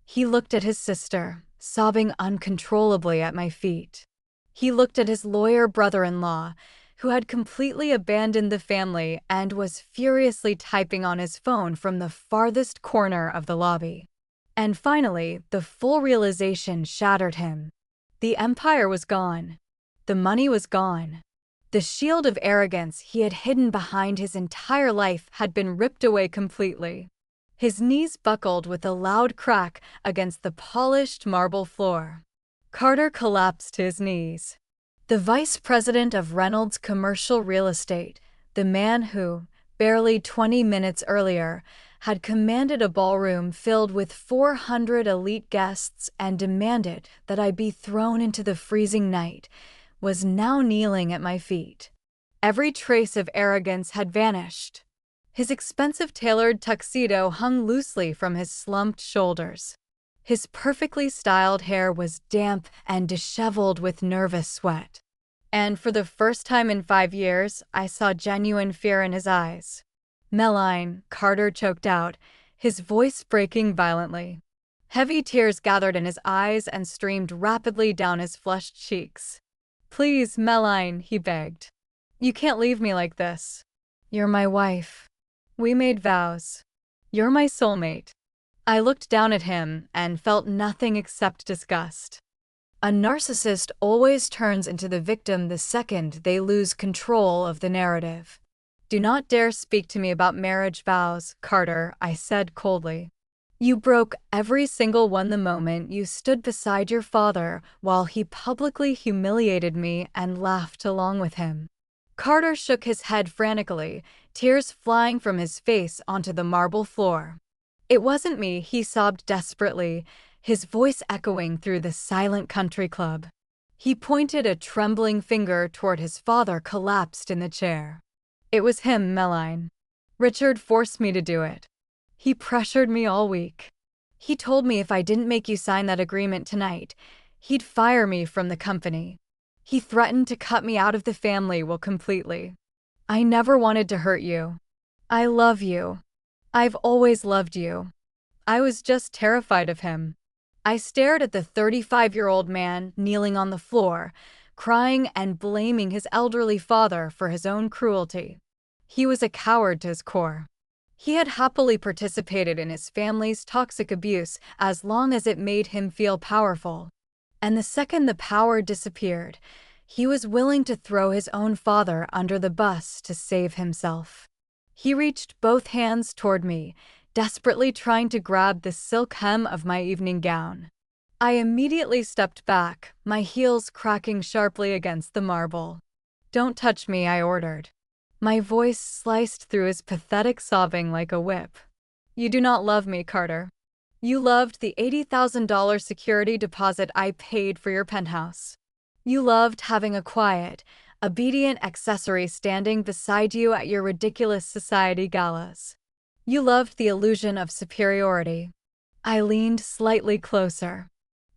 Speaker 1: He looked at his sister, sobbing uncontrollably at my feet. He looked at his lawyer brother-in-law, who had completely abandoned the family and was furiously typing on his phone from the farthest corner of the lobby. And finally, the full realization shattered him. The empire was gone. The money was gone. The shield of arrogance he had hidden behind his entire life had been ripped away completely. His knees buckled with a loud crack against the polished marble floor. Carter collapsed to his knees. The vice president of Reynolds Commercial Real Estate, the man who, barely 20 minutes earlier, had commanded a ballroom filled with 400 elite guests and demanded that I be thrown into the freezing night, was now kneeling at my feet. Every trace of arrogance had vanished. His expensive tailored tuxedo hung loosely from his slumped shoulders. His perfectly styled hair was damp and disheveled with nervous sweat. And for the first time in 5 years, I saw genuine fear in his eyes. "Meline," Carter choked out, his voice breaking violently. Heavy tears gathered in his eyes and streamed rapidly down his flushed cheeks. "Please, Meline," he begged. "You can't leave me like this. You're my wife. We made vows. You're my soulmate." I looked down at him and felt nothing except disgust. A narcissist always turns into the victim the second they lose control of the narrative. "Do not dare speak to me about marriage vows, Carter," I said coldly. "You broke every single one the moment you stood beside your father while he publicly humiliated me and laughed along with him." Carter shook his head frantically, tears flying from his face onto the marble floor. "It wasn't me," he sobbed desperately, his voice echoing through the silent country club. He pointed a trembling finger toward his father collapsed in the chair. "It was him, Meline. Richard forced me to do it. He pressured me all week. He told me if I didn't make you sign that agreement tonight, he'd fire me from the company. He threatened to cut me out of the family completely. I never wanted to hurt you. I love you. I've always loved you. I was just terrified of him." I stared at the 35-year-old man kneeling on the floor, crying and blaming his elderly father for his own cruelty. He was a coward to his core. He had happily participated in his family's toxic abuse as long as it made him feel powerful. And the second the power disappeared, he was willing to throw his own father under the bus to save himself. He reached both hands toward me, desperately trying to grab the silk hem of my evening gown. I immediately stepped back, my heels cracking sharply against the marble. "Don't touch me," I ordered. My voice sliced through his pathetic sobbing like a whip. "You do not love me, Carter. You loved the $80,000 security deposit I paid for your penthouse. You loved having a quiet, obedient accessory standing beside you at your ridiculous society galas. You loved the illusion of superiority." I leaned slightly closer.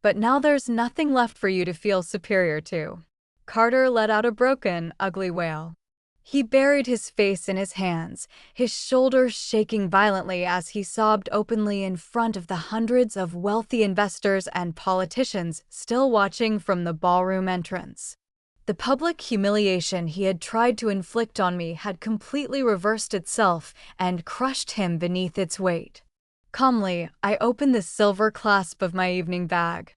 Speaker 1: "But now there's nothing left for you to feel superior to." Carter let out a broken, ugly wail. He buried his face in his hands, his shoulders shaking violently as he sobbed openly in front of the hundreds of wealthy investors and politicians still watching from the ballroom entrance. The public humiliation he had tried to inflict on me had completely reversed itself and crushed him beneath its weight. Calmly, I opened the silver clasp of my evening bag.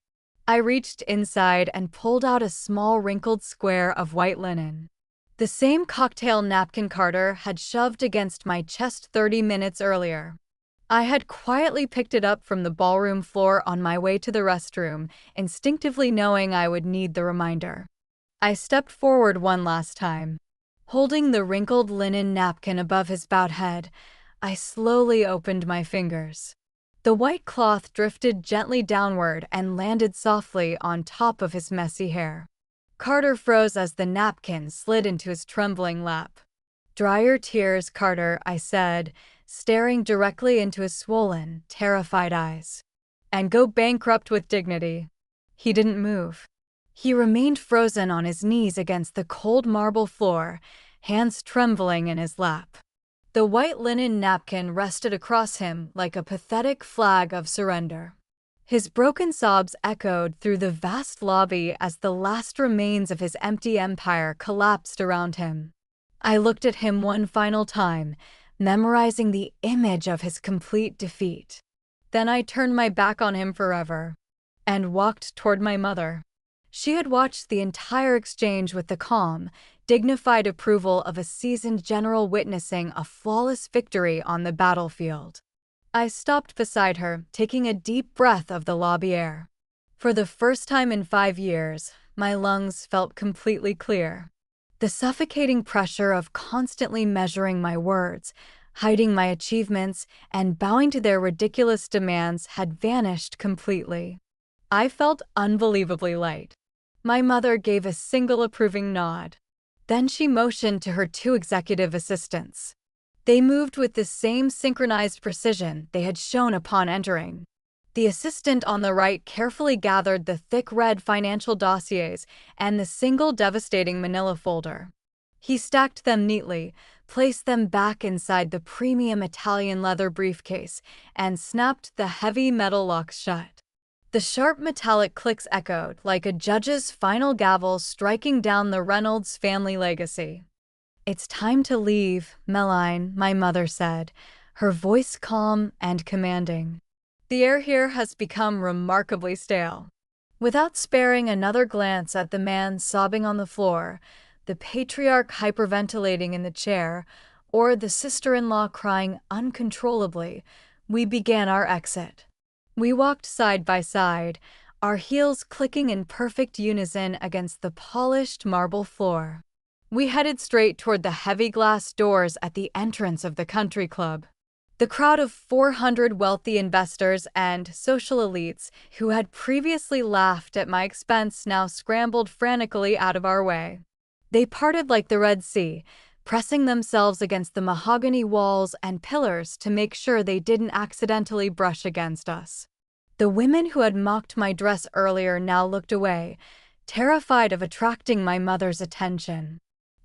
Speaker 1: I reached inside and pulled out a small wrinkled square of white linen. The same cocktail napkin Carter had shoved against my chest 30 minutes earlier. I had quietly picked it up from the ballroom floor on my way to the restroom, instinctively knowing I would need the reminder. I stepped forward one last time. Holding the wrinkled linen napkin above his bowed head, I slowly opened my fingers. The white cloth drifted gently downward and landed softly on top of his messy hair. Carter froze as the napkin slid into his trembling lap. "Dry your tears, Carter," I said, staring directly into his swollen, terrified eyes. "And go bankrupt with dignity." He didn't move. He remained frozen on his knees against the cold marble floor, hands trembling in his lap. The white linen napkin rested across him like a pathetic flag of surrender. His broken sobs echoed through the vast lobby as the last remains of his empty empire collapsed around him. I looked at him one final time, memorizing the image of his complete defeat. Then I turned my back on him forever and walked toward my mother. She had watched the entire exchange with the calm, dignified approval of a seasoned general witnessing a flawless victory on the battlefield. I stopped beside her, taking a deep breath of the lobby air. For the first time in 5 years, my lungs felt completely clear. The suffocating pressure of constantly measuring my words, hiding my achievements, and bowing to their ridiculous demands had vanished completely. I felt unbelievably light. My mother gave a single approving nod. Then she motioned to her 2 executive assistants. They moved with the same synchronized precision they had shown upon entering. The assistant on the right carefully gathered the thick red financial dossiers and the single devastating manila folder. He stacked them neatly, placed them back inside the premium Italian leather briefcase, and snapped the heavy metal locks shut. The sharp metallic clicks echoed like a judge's final gavel striking down the Reynolds family legacy. "It's time to leave, Meline," my mother said, her voice calm and commanding. "The air here has become remarkably stale." Without sparing another glance at the man sobbing on the floor, the patriarch hyperventilating in the chair, or the sister-in-law crying uncontrollably, we began our exit. We walked side by side, our heels clicking in perfect unison against the polished marble floor. We headed straight toward the heavy glass doors at the entrance of the country club. The crowd of 400 wealthy investors and social elites who had previously laughed at my expense now scrambled frantically out of our way. They parted like the Red Sea, pressing themselves against the mahogany walls and pillars to make sure they didn't accidentally brush against us. The women who had mocked my dress earlier now looked away, terrified of attracting my mother's attention.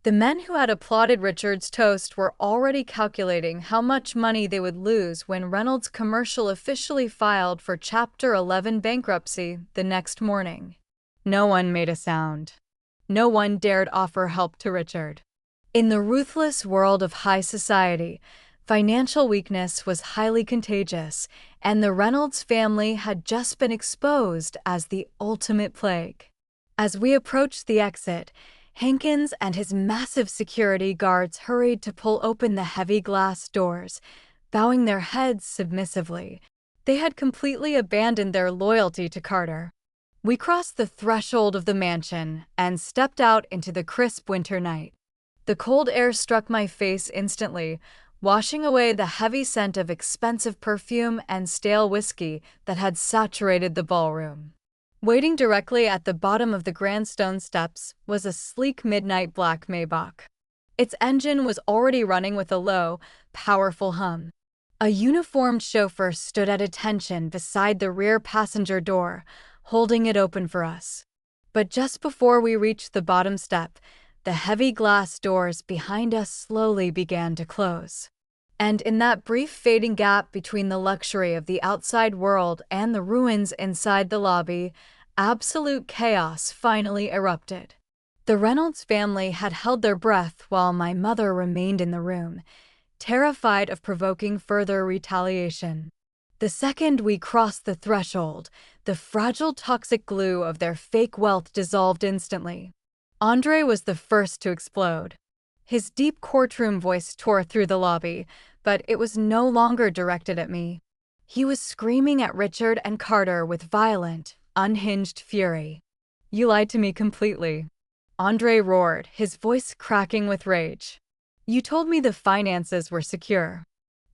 Speaker 1: The men who had applauded Richard's toast were already calculating how much money they would lose when Reynolds' commercial officially filed for Chapter 11 bankruptcy the next morning. No one made a sound. No one dared offer help to Richard. In the ruthless world of high society, financial weakness was highly contagious, and the Reynolds family had just been exposed as the ultimate plague. As we approached the exit, Hankins and his massive security guards hurried to pull open the heavy glass doors, bowing their heads submissively. They had completely abandoned their loyalty to Carter. We crossed the threshold of the mansion and stepped out into the crisp winter night. The cold air struck my face instantly, washing away the heavy scent of expensive perfume and stale whiskey that had saturated the ballroom. Waiting directly at the bottom of the grand stone steps was a sleek midnight black Maybach. Its engine was already running with a low, powerful hum. A uniformed chauffeur stood at attention beside the rear passenger door, holding it open for us. But just before we reached the bottom step, the heavy glass doors behind us slowly began to close. And in that brief fading gap between the luxury of the outside world and the ruins inside the lobby, absolute chaos finally erupted. The Reynolds family had held their breath while my mother remained in the room, terrified of provoking further retaliation. The second we crossed the threshold, the fragile toxic glue of their fake wealth dissolved instantly. Andre was the first to explode. His deep courtroom voice tore through the lobby, but it was no longer directed at me. He was screaming at Richard and Carter with violent, unhinged fury. "You lied to me completely," Andre roared, his voice cracking with rage. "You told me the finances were secure.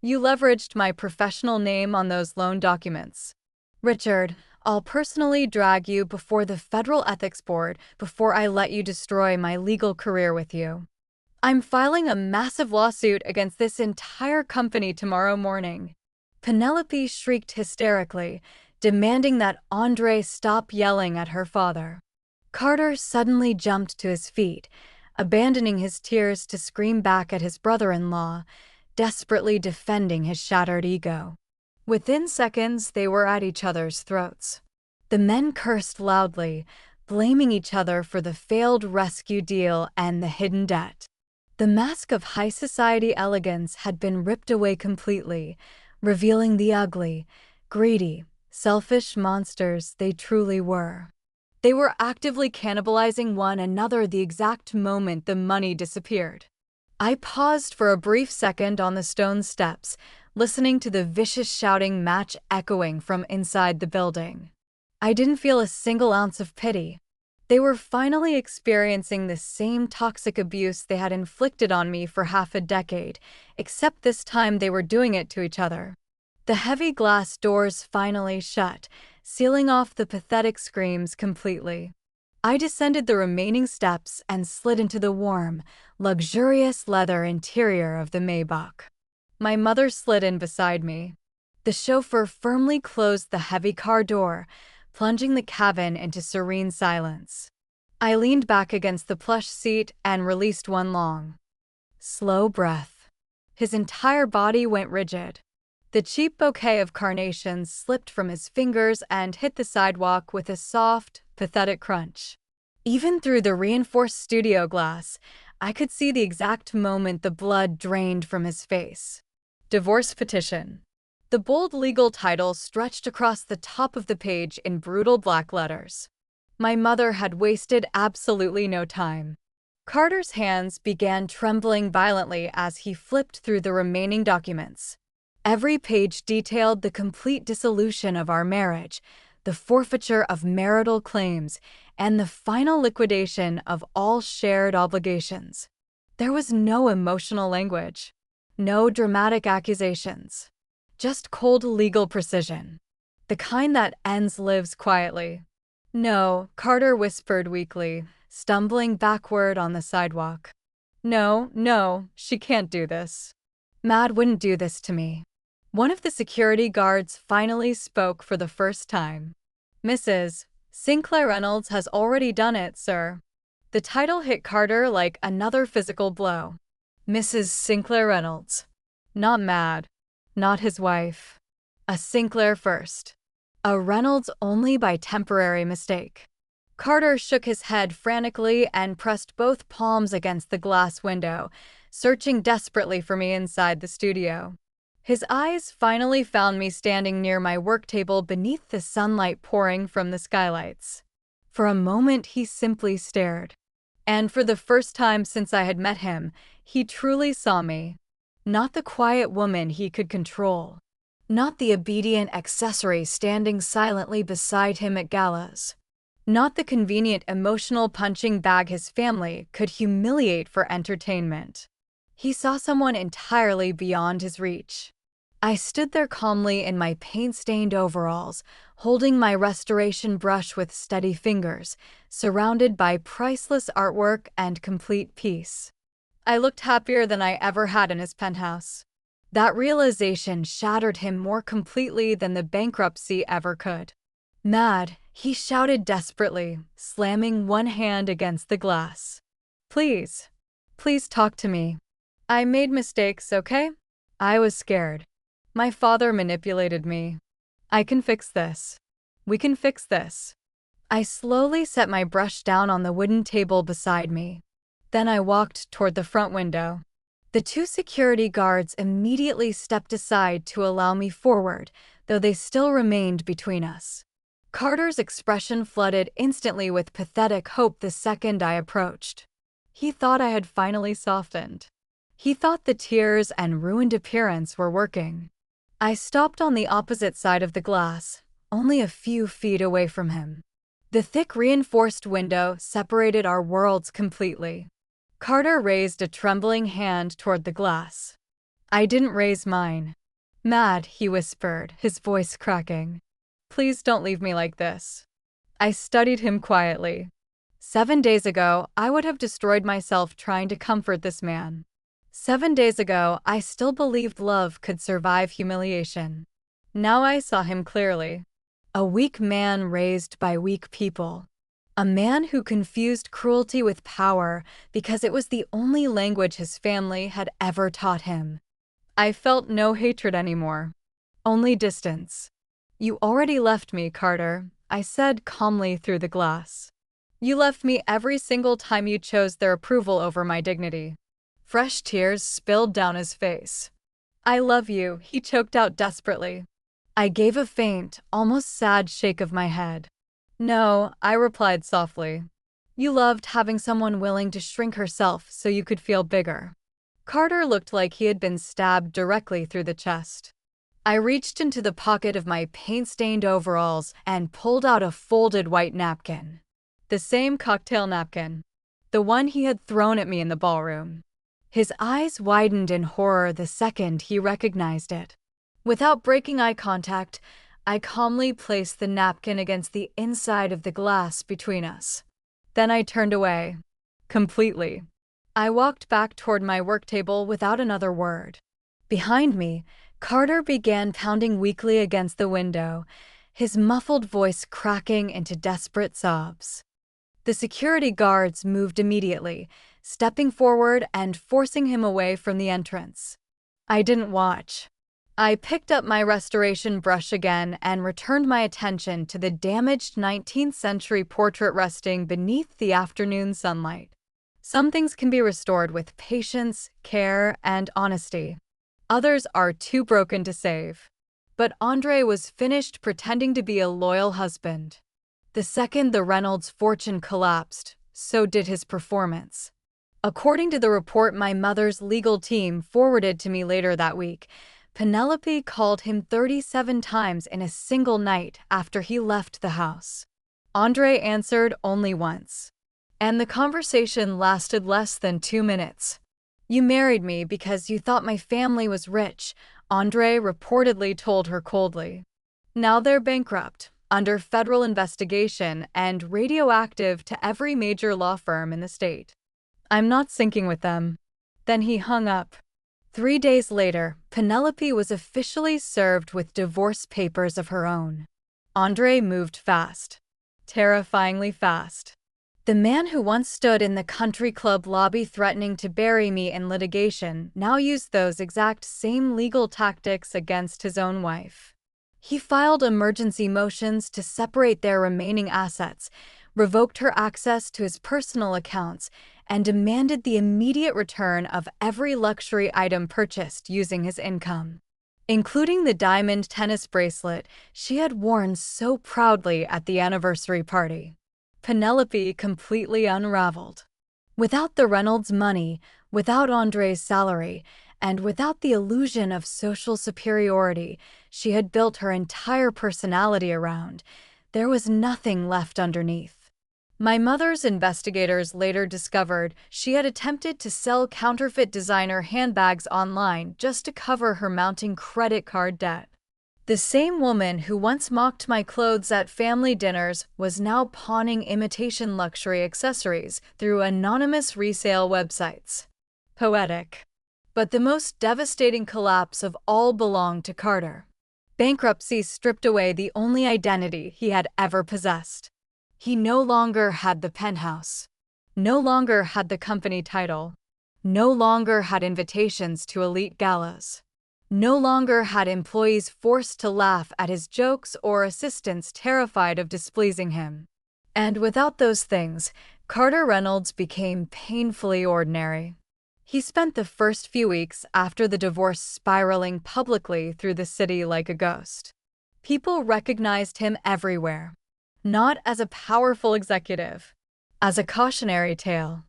Speaker 1: You leveraged my professional name on those loan documents. Richard, I'll personally drag you before the Federal Ethics Board before I let you destroy my legal career with you. I'm filing a massive lawsuit against this entire company tomorrow morning." Penelope shrieked hysterically, demanding that Andre stop yelling at her father. Carter suddenly jumped to his feet, abandoning his tears to scream back at his brother-in-law, desperately defending his shattered ego. Within seconds, they were at each other's throats. The men cursed loudly, blaming each other for the failed rescue deal and the hidden debt. The mask of high society elegance had been ripped away completely, revealing the ugly, greedy, selfish monsters they truly were. They were actively cannibalizing one another the exact moment the money disappeared. I paused for a brief second on the stone steps, listening to the vicious shouting match echoing from inside the building. I didn't feel a single ounce of pity. They were finally experiencing the same toxic abuse they had inflicted on me for half a decade, except this time they were doing it to each other. The heavy glass doors finally shut, sealing off the pathetic screams completely. I descended the remaining steps and slid into the warm, luxurious leather interior of the Maybach. My mother slid in beside me. The chauffeur firmly closed the heavy car door, plunging the cabin into serene silence. I leaned back against the plush seat and released one long, slow breath. His entire body went rigid. The cheap bouquet of carnations slipped from his fingers and hit the sidewalk with a soft, pathetic crunch. Even through the reinforced studio glass, I could see the exact moment the blood drained from his face. Divorce petition. The bold legal title stretched across the top of the page in brutal black letters. My mother had wasted absolutely no time. Carter's hands began trembling violently as he flipped through the remaining documents. Every page detailed the complete dissolution of our marriage, the forfeiture of marital claims, and the final liquidation of all shared obligations. There was no emotional language, no dramatic accusations, just cold legal precision, the kind that ends lives quietly. "No," Carter whispered weakly, stumbling backward on the sidewalk. No, she can't do this. Mad wouldn't do this to me." One of the security guards finally spoke for the first time. "Mrs. Sinclair Reynolds has already done it, sir." The title hit Carter like another physical blow. Mrs. Sinclair Reynolds. Not Mad. Not his wife. A Sinclair first. A Reynolds only by temporary mistake. Carter shook his head frantically and pressed both palms against the glass window, searching desperately for me inside the studio. His eyes finally found me standing near my work table beneath the sunlight pouring from the skylights. For a moment, he simply stared. And for the first time since I had met him, he truly saw me. Not the quiet woman he could control. Not the obedient accessory standing silently beside him at galas. Not the convenient emotional punching bag his family could humiliate for entertainment. He saw someone entirely beyond his reach. I stood there calmly in my paint-stained overalls, holding my restoration brush with steady fingers, surrounded by priceless artwork and complete peace. I looked happier than I ever had in his penthouse. That realization shattered him more completely than the bankruptcy ever could. "Mad," he shouted desperately, slamming one hand against the glass. Please talk to me. I made mistakes, okay? I was scared. My father manipulated me. I can fix this. We can fix this. I slowly set my brush down on the wooden table beside me. Then I walked toward the front window. The two security guards immediately stepped aside to allow me forward, though they still remained between us. Carter's expression flooded instantly with pathetic hope the second I approached. He thought I had finally softened. He thought the tears and ruined appearance were working. I stopped on the opposite side of the glass, only a few feet away from him. The thick reinforced window separated our worlds completely. Carter raised a trembling hand toward the glass. I didn't raise mine. "Mad," he whispered, his voice cracking. "Please don't leave me like this." I studied him quietly. 7 days ago, I would have destroyed myself trying to comfort this man. 7 days ago, I still believed love could survive humiliation. Now I saw him clearly. A weak man raised by weak people. A man who confused cruelty with power because it was the only language his family had ever taught him. I felt no hatred anymore, only distance. "You already left me, Carter," I said calmly through the glass. "You left me every single time you chose their approval over my dignity." Fresh tears spilled down his face. "I love you," he choked out desperately. I gave a faint, almost sad shake of my head. "No," I replied softly. "You loved having someone willing to shrink herself so you could feel bigger." Carter looked like he had been stabbed directly through the chest. I reached into the pocket of my paint-stained overalls and pulled out a folded white napkin. The same cocktail napkin. The one he had thrown at me in the ballroom. His eyes widened in horror the second he recognized it. Without breaking eye contact, I calmly placed the napkin against the inside of the glass between us. Then I turned away. Completely. I walked back toward my work table without another word. Behind me, Carter began pounding weakly against the window, his muffled voice cracking into desperate sobs. The security guards moved immediately, stepping forward and forcing him away from the entrance. I didn't watch. I picked up my restoration brush again and returned my attention to the damaged 19th century portrait resting beneath the afternoon sunlight. Some things can be restored with patience, care, and honesty. Others are too broken to save. But Andre was finished pretending to be a loyal husband. The second the Reynolds fortune collapsed, so did his performance. According to the report my mother's legal team forwarded to me later that week, Penelope called him 37 times in a single night after he left the house. Andre answered only once. And the conversation lasted less than 2 minutes. "You married me because you thought my family was rich," Andre reportedly told her coldly. "Now they're bankrupt, under federal investigation, and radioactive to every major law firm in the state. I'm not syncing with them." Then he hung up. 3 days later, Penelope was officially served with divorce papers of her own. Andre moved fast. Terrifyingly fast. The man who once stood in the country club lobby threatening to bury me in litigation now used those exact same legal tactics against his own wife. He filed emergency motions to separate their remaining assets, revoked her access to his personal accounts, and demanded the immediate return of every luxury item purchased using his income, including the diamond tennis bracelet she had worn so proudly at the anniversary party. Penelope completely unraveled. Without the Reynolds money, without Andre's salary, and without the illusion of social superiority she had built her entire personality around, there was nothing left underneath. My mother's investigators later discovered she had attempted to sell counterfeit designer handbags online just to cover her mounting credit card debt. The same woman who once mocked my clothes at family dinners was now pawning imitation luxury accessories through anonymous resale websites. Poetic. But the most devastating collapse of all belonged to Carter. Bankruptcy stripped away the only identity he had ever possessed. He no longer had the penthouse. No longer had the company title. No longer had invitations to elite galas. No longer had employees forced to laugh at his jokes or assistants terrified of displeasing him. And without those things, Carter Reynolds became painfully ordinary. He spent the first few weeks after the divorce spiraling publicly through the city like a ghost. People recognized him everywhere, not as a powerful executive, as a cautionary tale.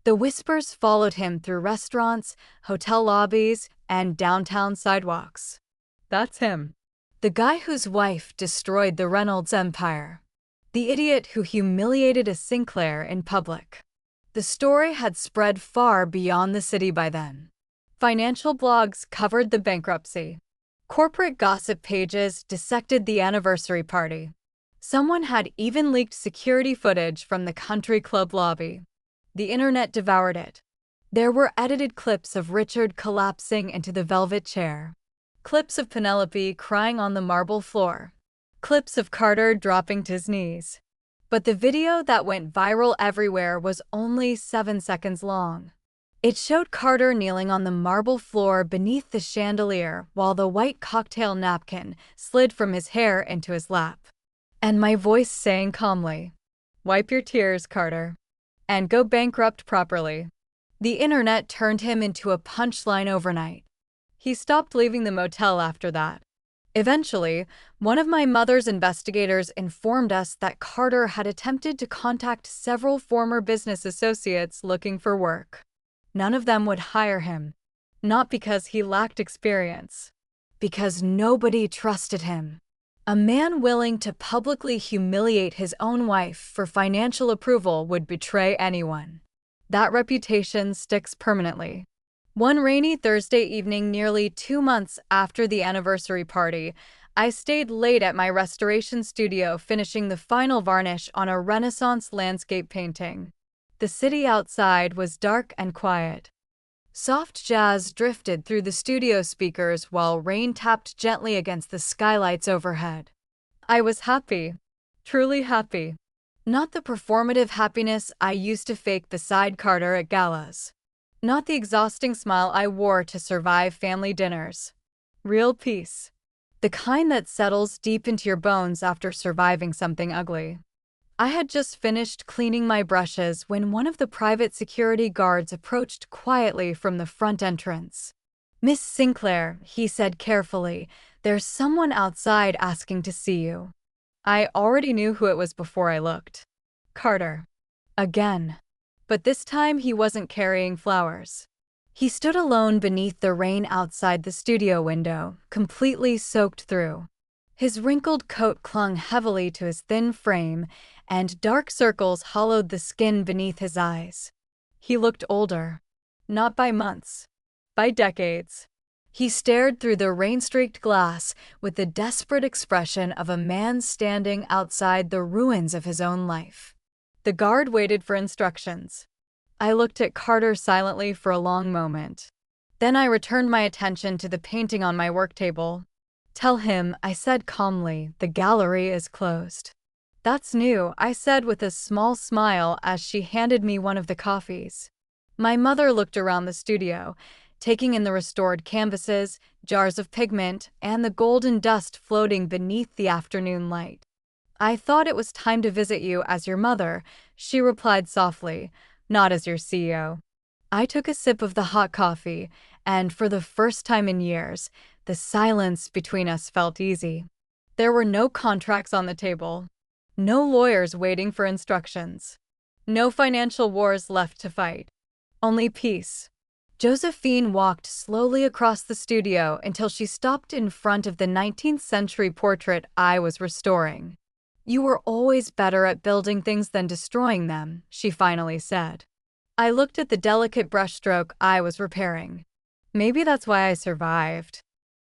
Speaker 1: The whispers followed him through restaurants, hotel lobbies, and downtown sidewalks. That's him. The guy whose wife destroyed the Reynolds empire. The idiot who humiliated a Sinclair in public. The story had spread far beyond the city by then. Financial blogs covered the bankruptcy. Corporate gossip pages dissected the anniversary party. Someone had even leaked security footage from the country club lobby. The internet devoured it. There were edited clips of Richard collapsing into the velvet chair. Clips of Penelope crying on the marble floor. Clips of Carter dropping to his knees. But the video that went viral everywhere was only 7 seconds long. It showed Carter kneeling on the marble floor beneath the chandelier while the white cocktail napkin slid from his hair into his lap. And my voice saying calmly, "Wipe your tears, Carter, and go bankrupt properly." The internet turned him into a punchline overnight. He stopped leaving the motel after that. Eventually, one of my mother's investigators informed us that Carter had attempted to contact several former business associates looking for work. None of them would hire him, not because he lacked experience, because nobody trusted him. A man willing to publicly humiliate his own wife for financial approval would betray anyone. That reputation sticks permanently. One rainy Thursday evening, nearly 2 months after the anniversary party, I stayed late at my restoration studio finishing the final varnish on a Renaissance landscape painting. The city outside was dark and quiet. Soft jazz drifted through the studio speakers while rain tapped gently against the skylights overhead. I was happy, truly happy. Not the performative happiness I used to fake beside Carter at galas. Not the exhausting smile I wore to survive family dinners. Real peace. The kind that settles deep into your bones after surviving something ugly. I had just finished cleaning my brushes when one of the private security guards approached quietly from the front entrance. "Miss Sinclair," he said carefully, "there's someone outside asking to see you." I already knew who it was before I looked. Carter. Again. But this time he wasn't carrying flowers. He stood alone beneath the rain outside the studio window, completely soaked through. His wrinkled coat clung heavily to his thin frame, and dark circles hollowed the skin beneath his eyes. He looked older. Not by months. By decades. He stared through the rain-streaked glass with the desperate expression of a man standing outside the ruins of his own life. The guard waited for instructions. I looked at Carter silently for a long moment. Then I returned my attention to the painting on my work table. "Tell him," I said calmly, "the gallery is closed." "That's new," I said with a small smile as she handed me one of the coffees. My mother looked around the studio, taking in the restored canvases, jars of pigment, and the golden dust floating beneath the afternoon light. "I thought it was time to visit you as your mother," she replied softly, "not as your CEO." I took a sip of the hot coffee, and for the first time in years, the silence between us felt easy. There were no contracts on the table, no lawyers waiting for instructions, no financial wars left to fight, only peace. Josephine walked slowly across the studio until she stopped in front of the 19th century portrait I was restoring. "You were always better at building things than destroying them," she finally said. I looked at the delicate brushstroke I was repairing. Maybe that's why I survived.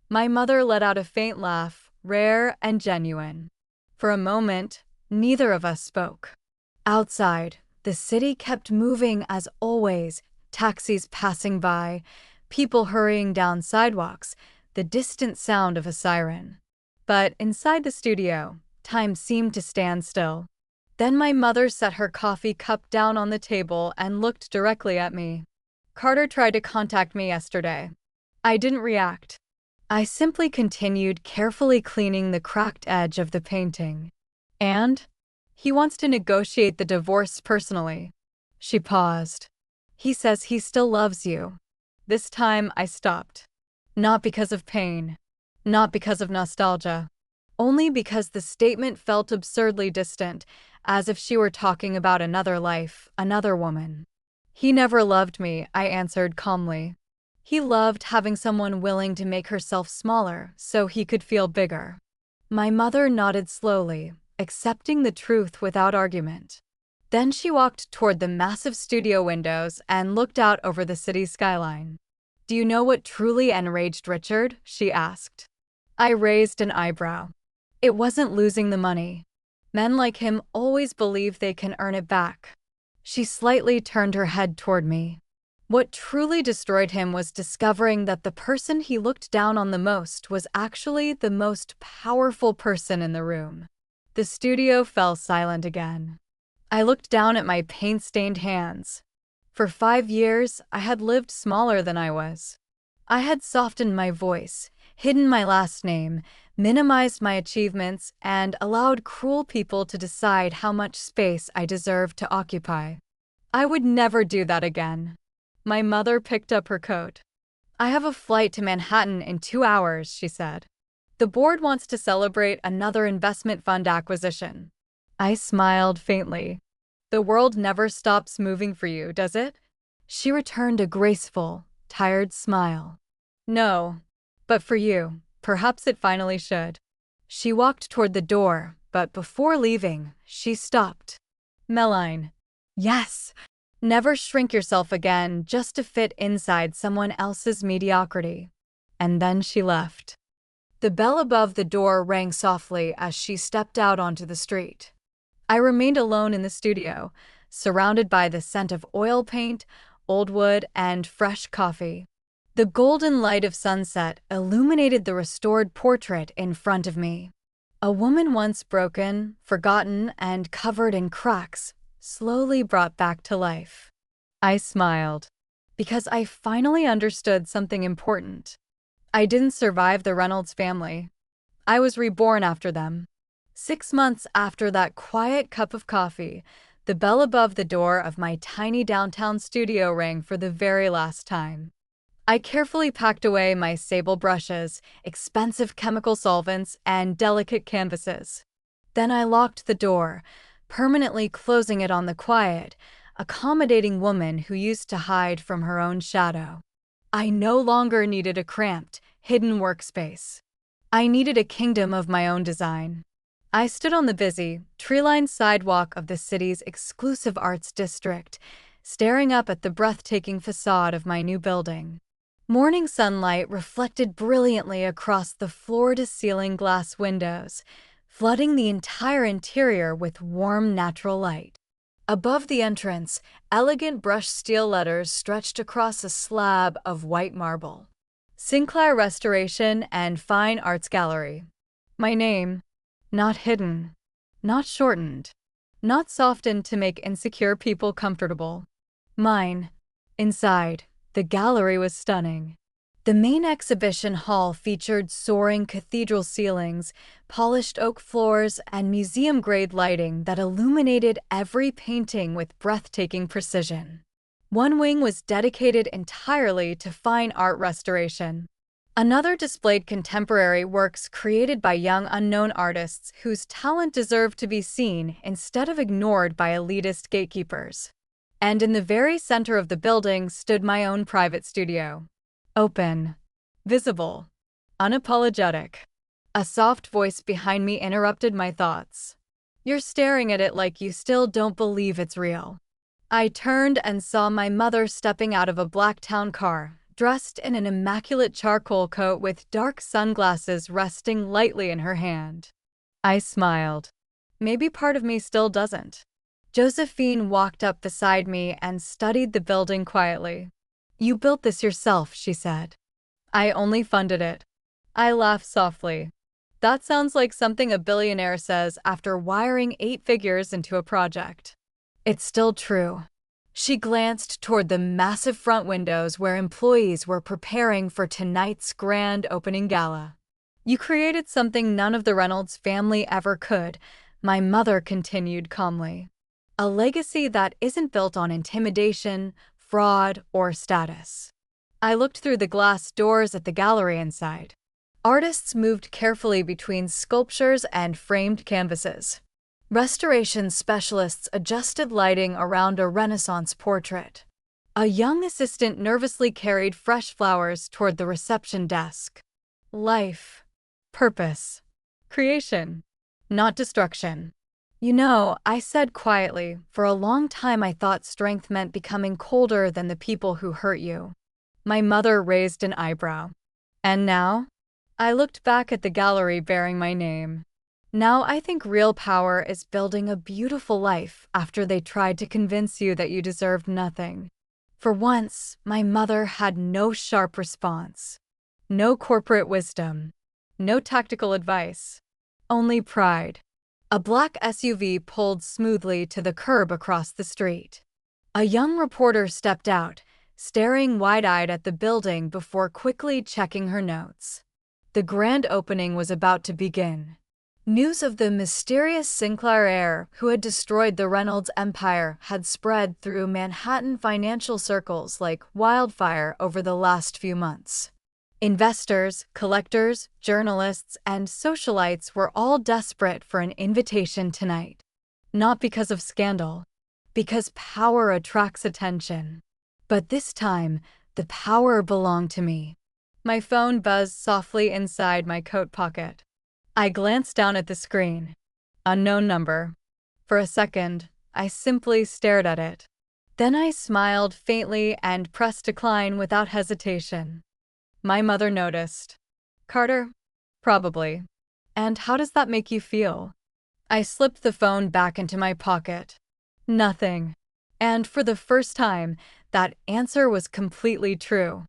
Speaker 1: My mother let out a faint laugh, rare and genuine. For a moment, neither of us spoke. Outside, the city kept moving as always, taxis passing by, people hurrying down sidewalks, the distant sound of a siren. But inside the studio, time seemed to stand still. Then my mother set her coffee cup down on the table and looked directly at me. "Carter tried to contact me yesterday." I didn't react. I simply continued carefully cleaning the cracked edge of the painting. "And?" He wants to negotiate the divorce personally. She paused. He says he still loves you. This time I stopped. Not because of pain. Not because of nostalgia. Only because the statement felt absurdly distant, as if she were talking about another life, another woman. He never loved me, I answered calmly. He loved having someone willing to make herself smaller so he could feel bigger. My mother nodded slowly, accepting the truth without argument. Then she walked toward the massive studio windows and looked out over the city's skyline. "Do you know what truly enraged Richard?" she asked. I raised an eyebrow. It wasn't losing the money. Men like him always believe they can earn it back. She slightly turned her head toward me. What truly destroyed him was discovering that the person he looked down on the most was actually the most powerful person in the room. The studio fell silent again. I looked down at my paint-stained hands. For 5 years, I had lived smaller than I was. I had softened my voice, hidden my last name, minimized my achievements, and allowed cruel people to decide how much space I deserved to occupy. I would never do that again. My mother picked up her coat. "I have a flight to Manhattan in 2 hours," she said. "The board wants to celebrate another investment fund acquisition." I smiled faintly. "The world never stops moving for you, does it?" She returned a graceful, tired smile. "No, but for you, perhaps it finally should." She walked toward the door, but before leaving, she stopped. "Meline." "Yes." Never shrink yourself again just to fit inside someone else's mediocrity. And then she left. The bell above the door rang softly as she stepped out onto the street. I remained alone in the studio, surrounded by the scent of oil paint, old wood, and fresh coffee. The golden light of sunset illuminated the restored portrait in front of me. A woman once broken, forgotten, and covered in cracks, slowly brought back to life. I smiled, because I finally understood something important. I didn't survive the Reynolds family. I was reborn after them. 6 months after that quiet cup of coffee, the bell above the door of my tiny downtown studio rang for the very last time. I carefully packed away my sable brushes, expensive chemical solvents, and delicate canvases. Then I locked the door, permanently closing it on the quiet, accommodating woman who used to hide from her own shadow. I no longer needed a cramped, hidden workspace. I needed a kingdom of my own design. I stood on the busy, tree-lined sidewalk of the city's exclusive arts district, staring up at the breathtaking facade of my new building. Morning sunlight reflected brilliantly across the floor-to-ceiling glass windows, flooding the entire interior with warm natural light. Above the entrance, elegant brushed steel letters stretched across a slab of white marble. Sinclair Restoration and Fine Arts Gallery. My name, not hidden, not shortened, not softened to make insecure people comfortable. Mine. Inside, the gallery was stunning. The main exhibition hall featured soaring cathedral ceilings, polished oak floors, and museum-grade lighting that illuminated every painting with breathtaking precision. One wing was dedicated entirely to fine art restoration. Another displayed contemporary works created by young unknown artists whose talent deserved to be seen instead of ignored by elitist gatekeepers. And in the very center of the building stood my own private studio. Open, visible, unapologetic. A soft voice behind me interrupted my thoughts. "You're staring at it like you still don't believe it's real." I turned and saw my mother stepping out of a black town car, dressed in an immaculate charcoal coat with dark sunglasses resting lightly in her hand. I smiled. Maybe part of me still doesn't. Josephine walked up beside me and studied the building quietly. "You built this yourself," she said. "I only funded it." I laughed softly. That sounds like something a billionaire says after wiring 8 figures into a project. It's still true. She glanced toward the massive front windows where employees were preparing for tonight's grand opening gala. "You created something none of the Reynolds family ever could, My mother continued calmly. A legacy that isn't built on intimidation, fraud, or status. I looked through the glass doors at the gallery inside. Artists moved carefully between sculptures and framed canvases. Restoration specialists adjusted lighting around a Renaissance portrait. A young assistant nervously carried fresh flowers toward the reception desk. Life, purpose, creation, not destruction. You know, I said quietly, for a long time I thought strength meant becoming colder than the people who hurt you. My mother raised an eyebrow. And now? I looked back at the gallery bearing my name. Now I think real power is building a beautiful life after they tried to convince you that you deserved nothing. For once, my mother had no sharp response. No corporate wisdom. No tactical advice. Only pride. A black SUV pulled smoothly to the curb across the street. A young reporter stepped out, staring wide-eyed at the building before quickly checking her notes. The grand opening was about to begin. News of the mysterious Sinclair heir who had destroyed the Reynolds empire had spread through Manhattan financial circles like wildfire over the last few months. Investors, collectors, journalists, and socialites were all desperate for an invitation tonight. Not because of scandal, because power attracts attention. But this time, the power belonged to me. My phone buzzed softly inside my coat pocket. I glanced down at the screen. Unknown number. For a second, I simply stared at it. Then I smiled faintly and pressed decline without hesitation. My mother noticed. Carter? Probably. And how does that make you feel? I slipped the phone back into my pocket. Nothing. And for the first time, that answer was completely true.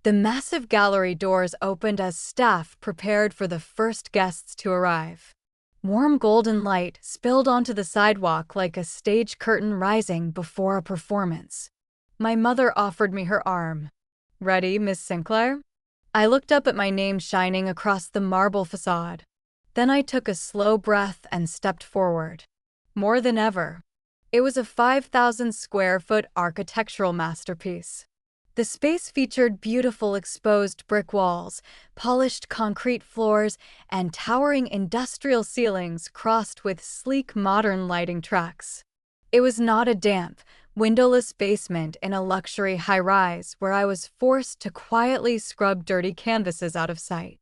Speaker 1: The massive gallery doors opened as staff prepared for the first guests to arrive. Warm golden light spilled onto the sidewalk like a stage curtain rising before a performance. My mother offered me her arm. Ready, Miss Sinclair? I looked up at my name shining across the marble facade. Then I took a slow breath and stepped forward. More than ever. It was a 5,000-square-foot architectural masterpiece. The space featured beautiful exposed brick walls, polished concrete floors, and towering industrial ceilings crossed with sleek modern lighting tracks. It was not a damp, windowless basement in a luxury high-rise where I was forced to quietly scrub dirty canvases out of sight.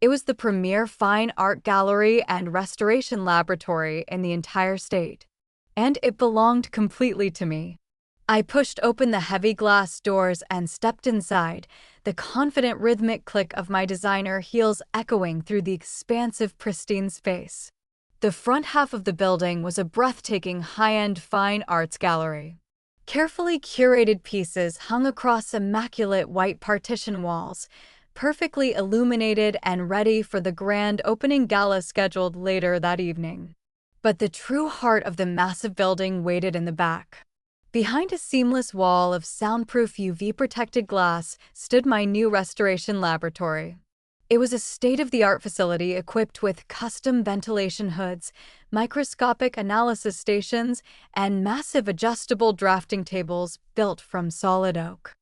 Speaker 1: It was the premier fine art gallery and restoration laboratory in the entire state. And it belonged completely to me. I pushed open the heavy glass doors and stepped inside, the confident rhythmic click of my designer heels echoing through the expansive, pristine space. The front half of the building was a breathtaking high-end fine arts gallery. Carefully curated pieces hung across immaculate white partition walls, perfectly illuminated and ready for the grand opening gala scheduled later that evening. But the true heart of the massive building waited in the back. Behind a seamless wall of soundproof UV-protected glass stood my new restoration laboratory. It was a state-of-the-art facility equipped with custom ventilation hoods, microscopic analysis stations, and massive adjustable drafting tables built from solid oak.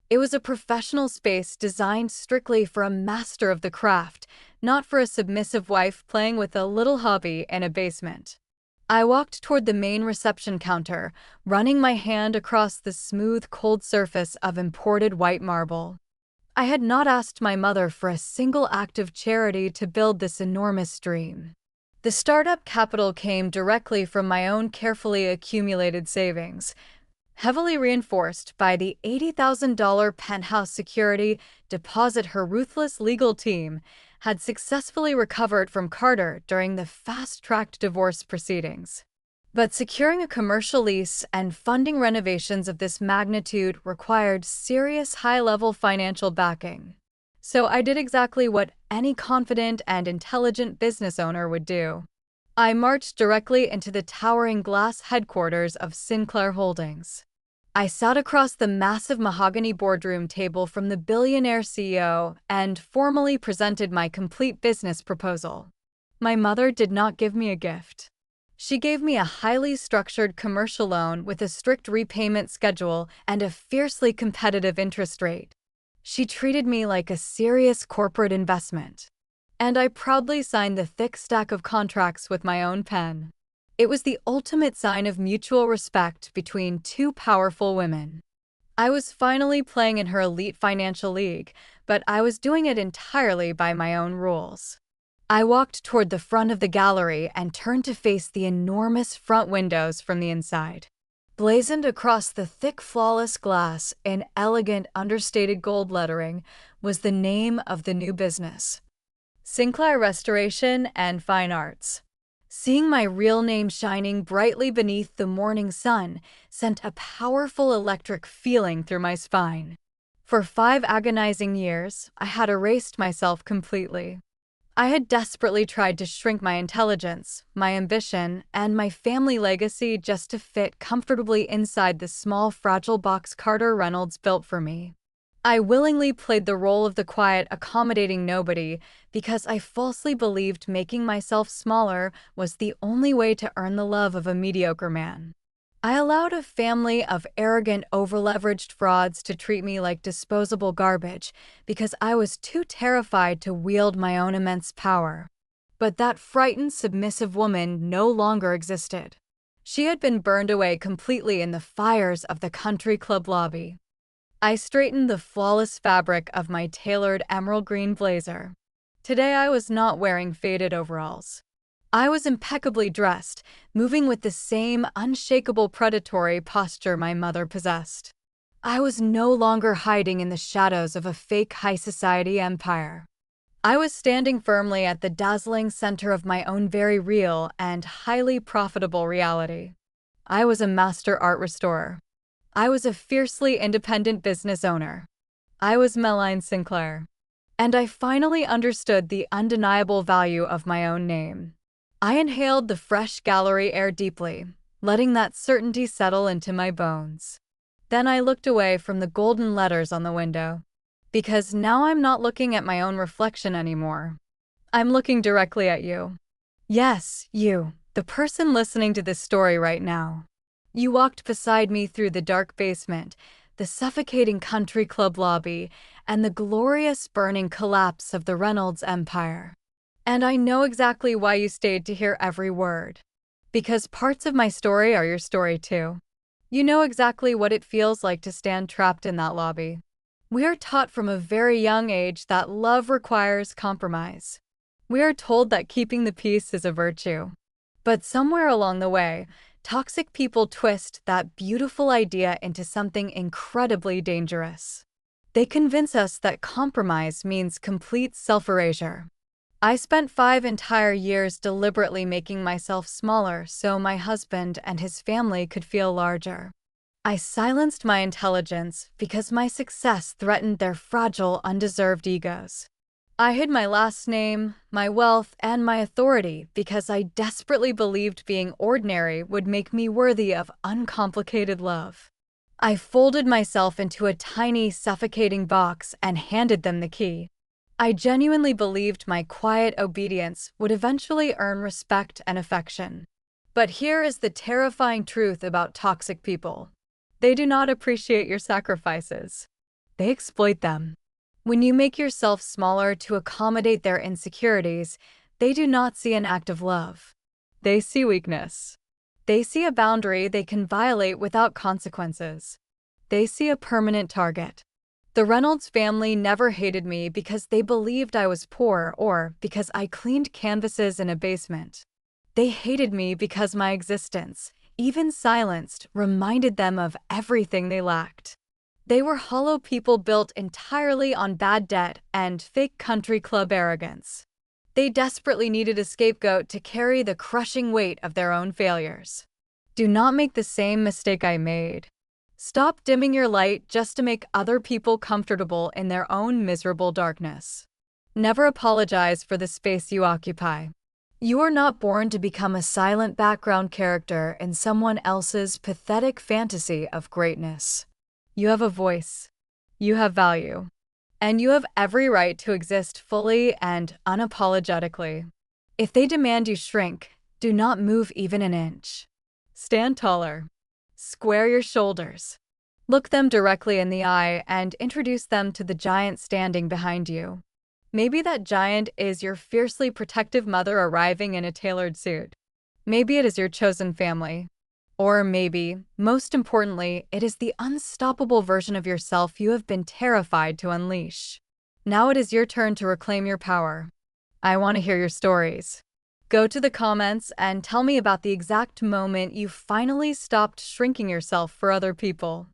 Speaker 1: It was a professional space designed strictly for a master of the craft, not for a submissive wife playing with a little hobby in a basement. I walked toward the main reception counter, running my hand across the smooth, cold surface of imported white marble. I had not asked my mother for a single act of charity to build this enormous dream. The startup capital came directly from my own carefully accumulated savings, heavily reinforced by the $80,000 penthouse security deposit her ruthless legal team had successfully recovered from Carter during the fast-tracked divorce proceedings. But securing a commercial lease and funding renovations of this magnitude required serious high-level financial backing. So I did exactly what any confident and intelligent business owner would do. I marched directly into the towering glass headquarters of Sinclair Holdings. I sat across the massive mahogany boardroom table from the billionaire CEO and formally presented my complete business proposal. My mother did not give me a gift. She gave me a highly structured commercial loan with a strict repayment schedule and a fiercely competitive interest rate. She treated me like a serious corporate investment. And I proudly signed the thick stack of contracts with my own pen. It was the ultimate sign of mutual respect between two powerful women. I was finally playing in her elite financial league, but I was doing it entirely by my own rules. I walked toward the front of the gallery and turned to face the enormous front windows from the inside. Blazoned across the thick, flawless glass in elegant, understated gold lettering was the name of the new business: Sinclair Restoration and Fine Arts. Seeing my real name shining brightly beneath the morning sun sent a powerful electric feeling through my spine. For 5 agonizing years, I had erased myself completely. I had desperately tried to shrink my intelligence, my ambition, and my family legacy just to fit comfortably inside the small, fragile box Carter Reynolds built for me. I willingly played the role of the quiet, accommodating nobody because I falsely believed making myself smaller was the only way to earn the love of a mediocre man. I allowed a family of arrogant, overleveraged frauds to treat me like disposable garbage because I was too terrified to wield my own immense power. But that frightened, submissive woman no longer existed. She had been burned away completely in the fires of the country club lobby. I straightened the flawless fabric of my tailored emerald green blazer. Today I was not wearing faded overalls. I was impeccably dressed, moving with the same unshakable predatory posture my mother possessed. I was no longer hiding in the shadows of a fake high society empire. I was standing firmly at the dazzling center of my own very real and highly profitable reality. I was a master art restorer. I was a fiercely independent business owner. I was Meline Sinclair. And I finally understood the undeniable value of my own name. I inhaled the fresh gallery air deeply, letting that certainty settle into my bones. Then I looked away from the golden letters on the window. Because now I'm not looking at my own reflection anymore. I'm looking directly at you. Yes, you, the person listening to this story right now. You walked beside me through the dark basement, the suffocating country club lobby, and the glorious burning collapse of the Reynolds empire. And I know exactly why you stayed to hear every word. Because parts of my story are your story too. You know exactly what it feels like to stand trapped in that lobby. We are taught from a very young age that love requires compromise. We are told that keeping the peace is a virtue. But somewhere along the way, toxic people twist that beautiful idea into something incredibly dangerous. They convince us that compromise means complete self-erasure. I spent 5 entire years deliberately making myself smaller so my husband and his family could feel larger. I silenced my intelligence because my success threatened their fragile, undeserved egos. I hid my last name, my wealth, and my authority because I desperately believed being ordinary would make me worthy of uncomplicated love. I folded myself into a tiny, suffocating box and handed them the key. I genuinely believed my quiet obedience would eventually earn respect and affection. But here is the terrifying truth about toxic people. They do not appreciate your sacrifices. They exploit them. When you make yourself smaller to accommodate their insecurities, they do not see an act of love. They see weakness. They see a boundary they can violate without consequences. They see a permanent target. The Reynolds family never hated me because they believed I was poor or because I cleaned canvases in a basement. They hated me because my existence, even silenced, reminded them of everything they lacked. They were hollow people built entirely on bad debt and fake country club arrogance. They desperately needed a scapegoat to carry the crushing weight of their own failures. Do not make the same mistake I made. Stop dimming your light just to make other people comfortable in their own miserable darkness. Never apologize for the space you occupy. You are not born to become a silent background character in someone else's pathetic fantasy of greatness. You have a voice. You have value. And you have every right to exist fully and unapologetically. If they demand you shrink, Do not move even an inch. Stand taller. Square your shoulders. Look them directly in the eye and introduce them to the giant standing behind you. Maybe that giant is your fiercely protective mother arriving in a tailored suit. Maybe it is your chosen family. Or maybe, most importantly, it is the unstoppable version of yourself you have been terrified to unleash. Now it is your turn to reclaim your power. I want to hear your stories. Go to the comments and tell me about the exact moment you finally stopped shrinking yourself for other people.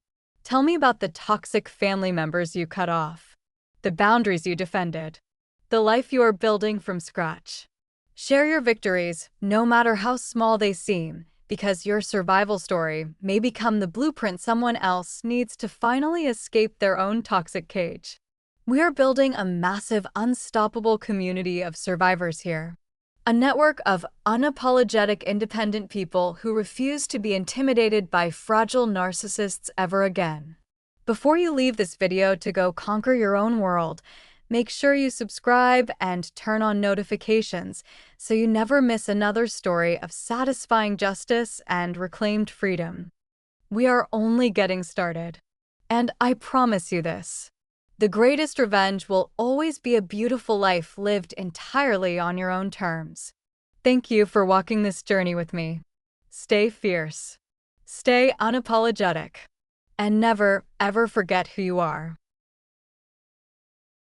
Speaker 1: Tell me about the toxic family members you cut off, the boundaries you defended, the life you are building from scratch. Share your victories, no matter how small they seem, because your survival story may become the blueprint someone else needs to finally escape their own toxic cage. We are building a massive, unstoppable community of survivors here. A network of unapologetic independent people who refuse to be intimidated by fragile narcissists ever again. Before you leave this video to go conquer your own world, make sure you subscribe and turn on notifications so you never miss another story of satisfying justice and reclaimed freedom. We are only getting started. And I promise you this. The greatest revenge will always be a beautiful life lived entirely on your own terms. Thank you for walking this journey with me. Stay fierce, stay unapologetic, and never, ever forget who you are.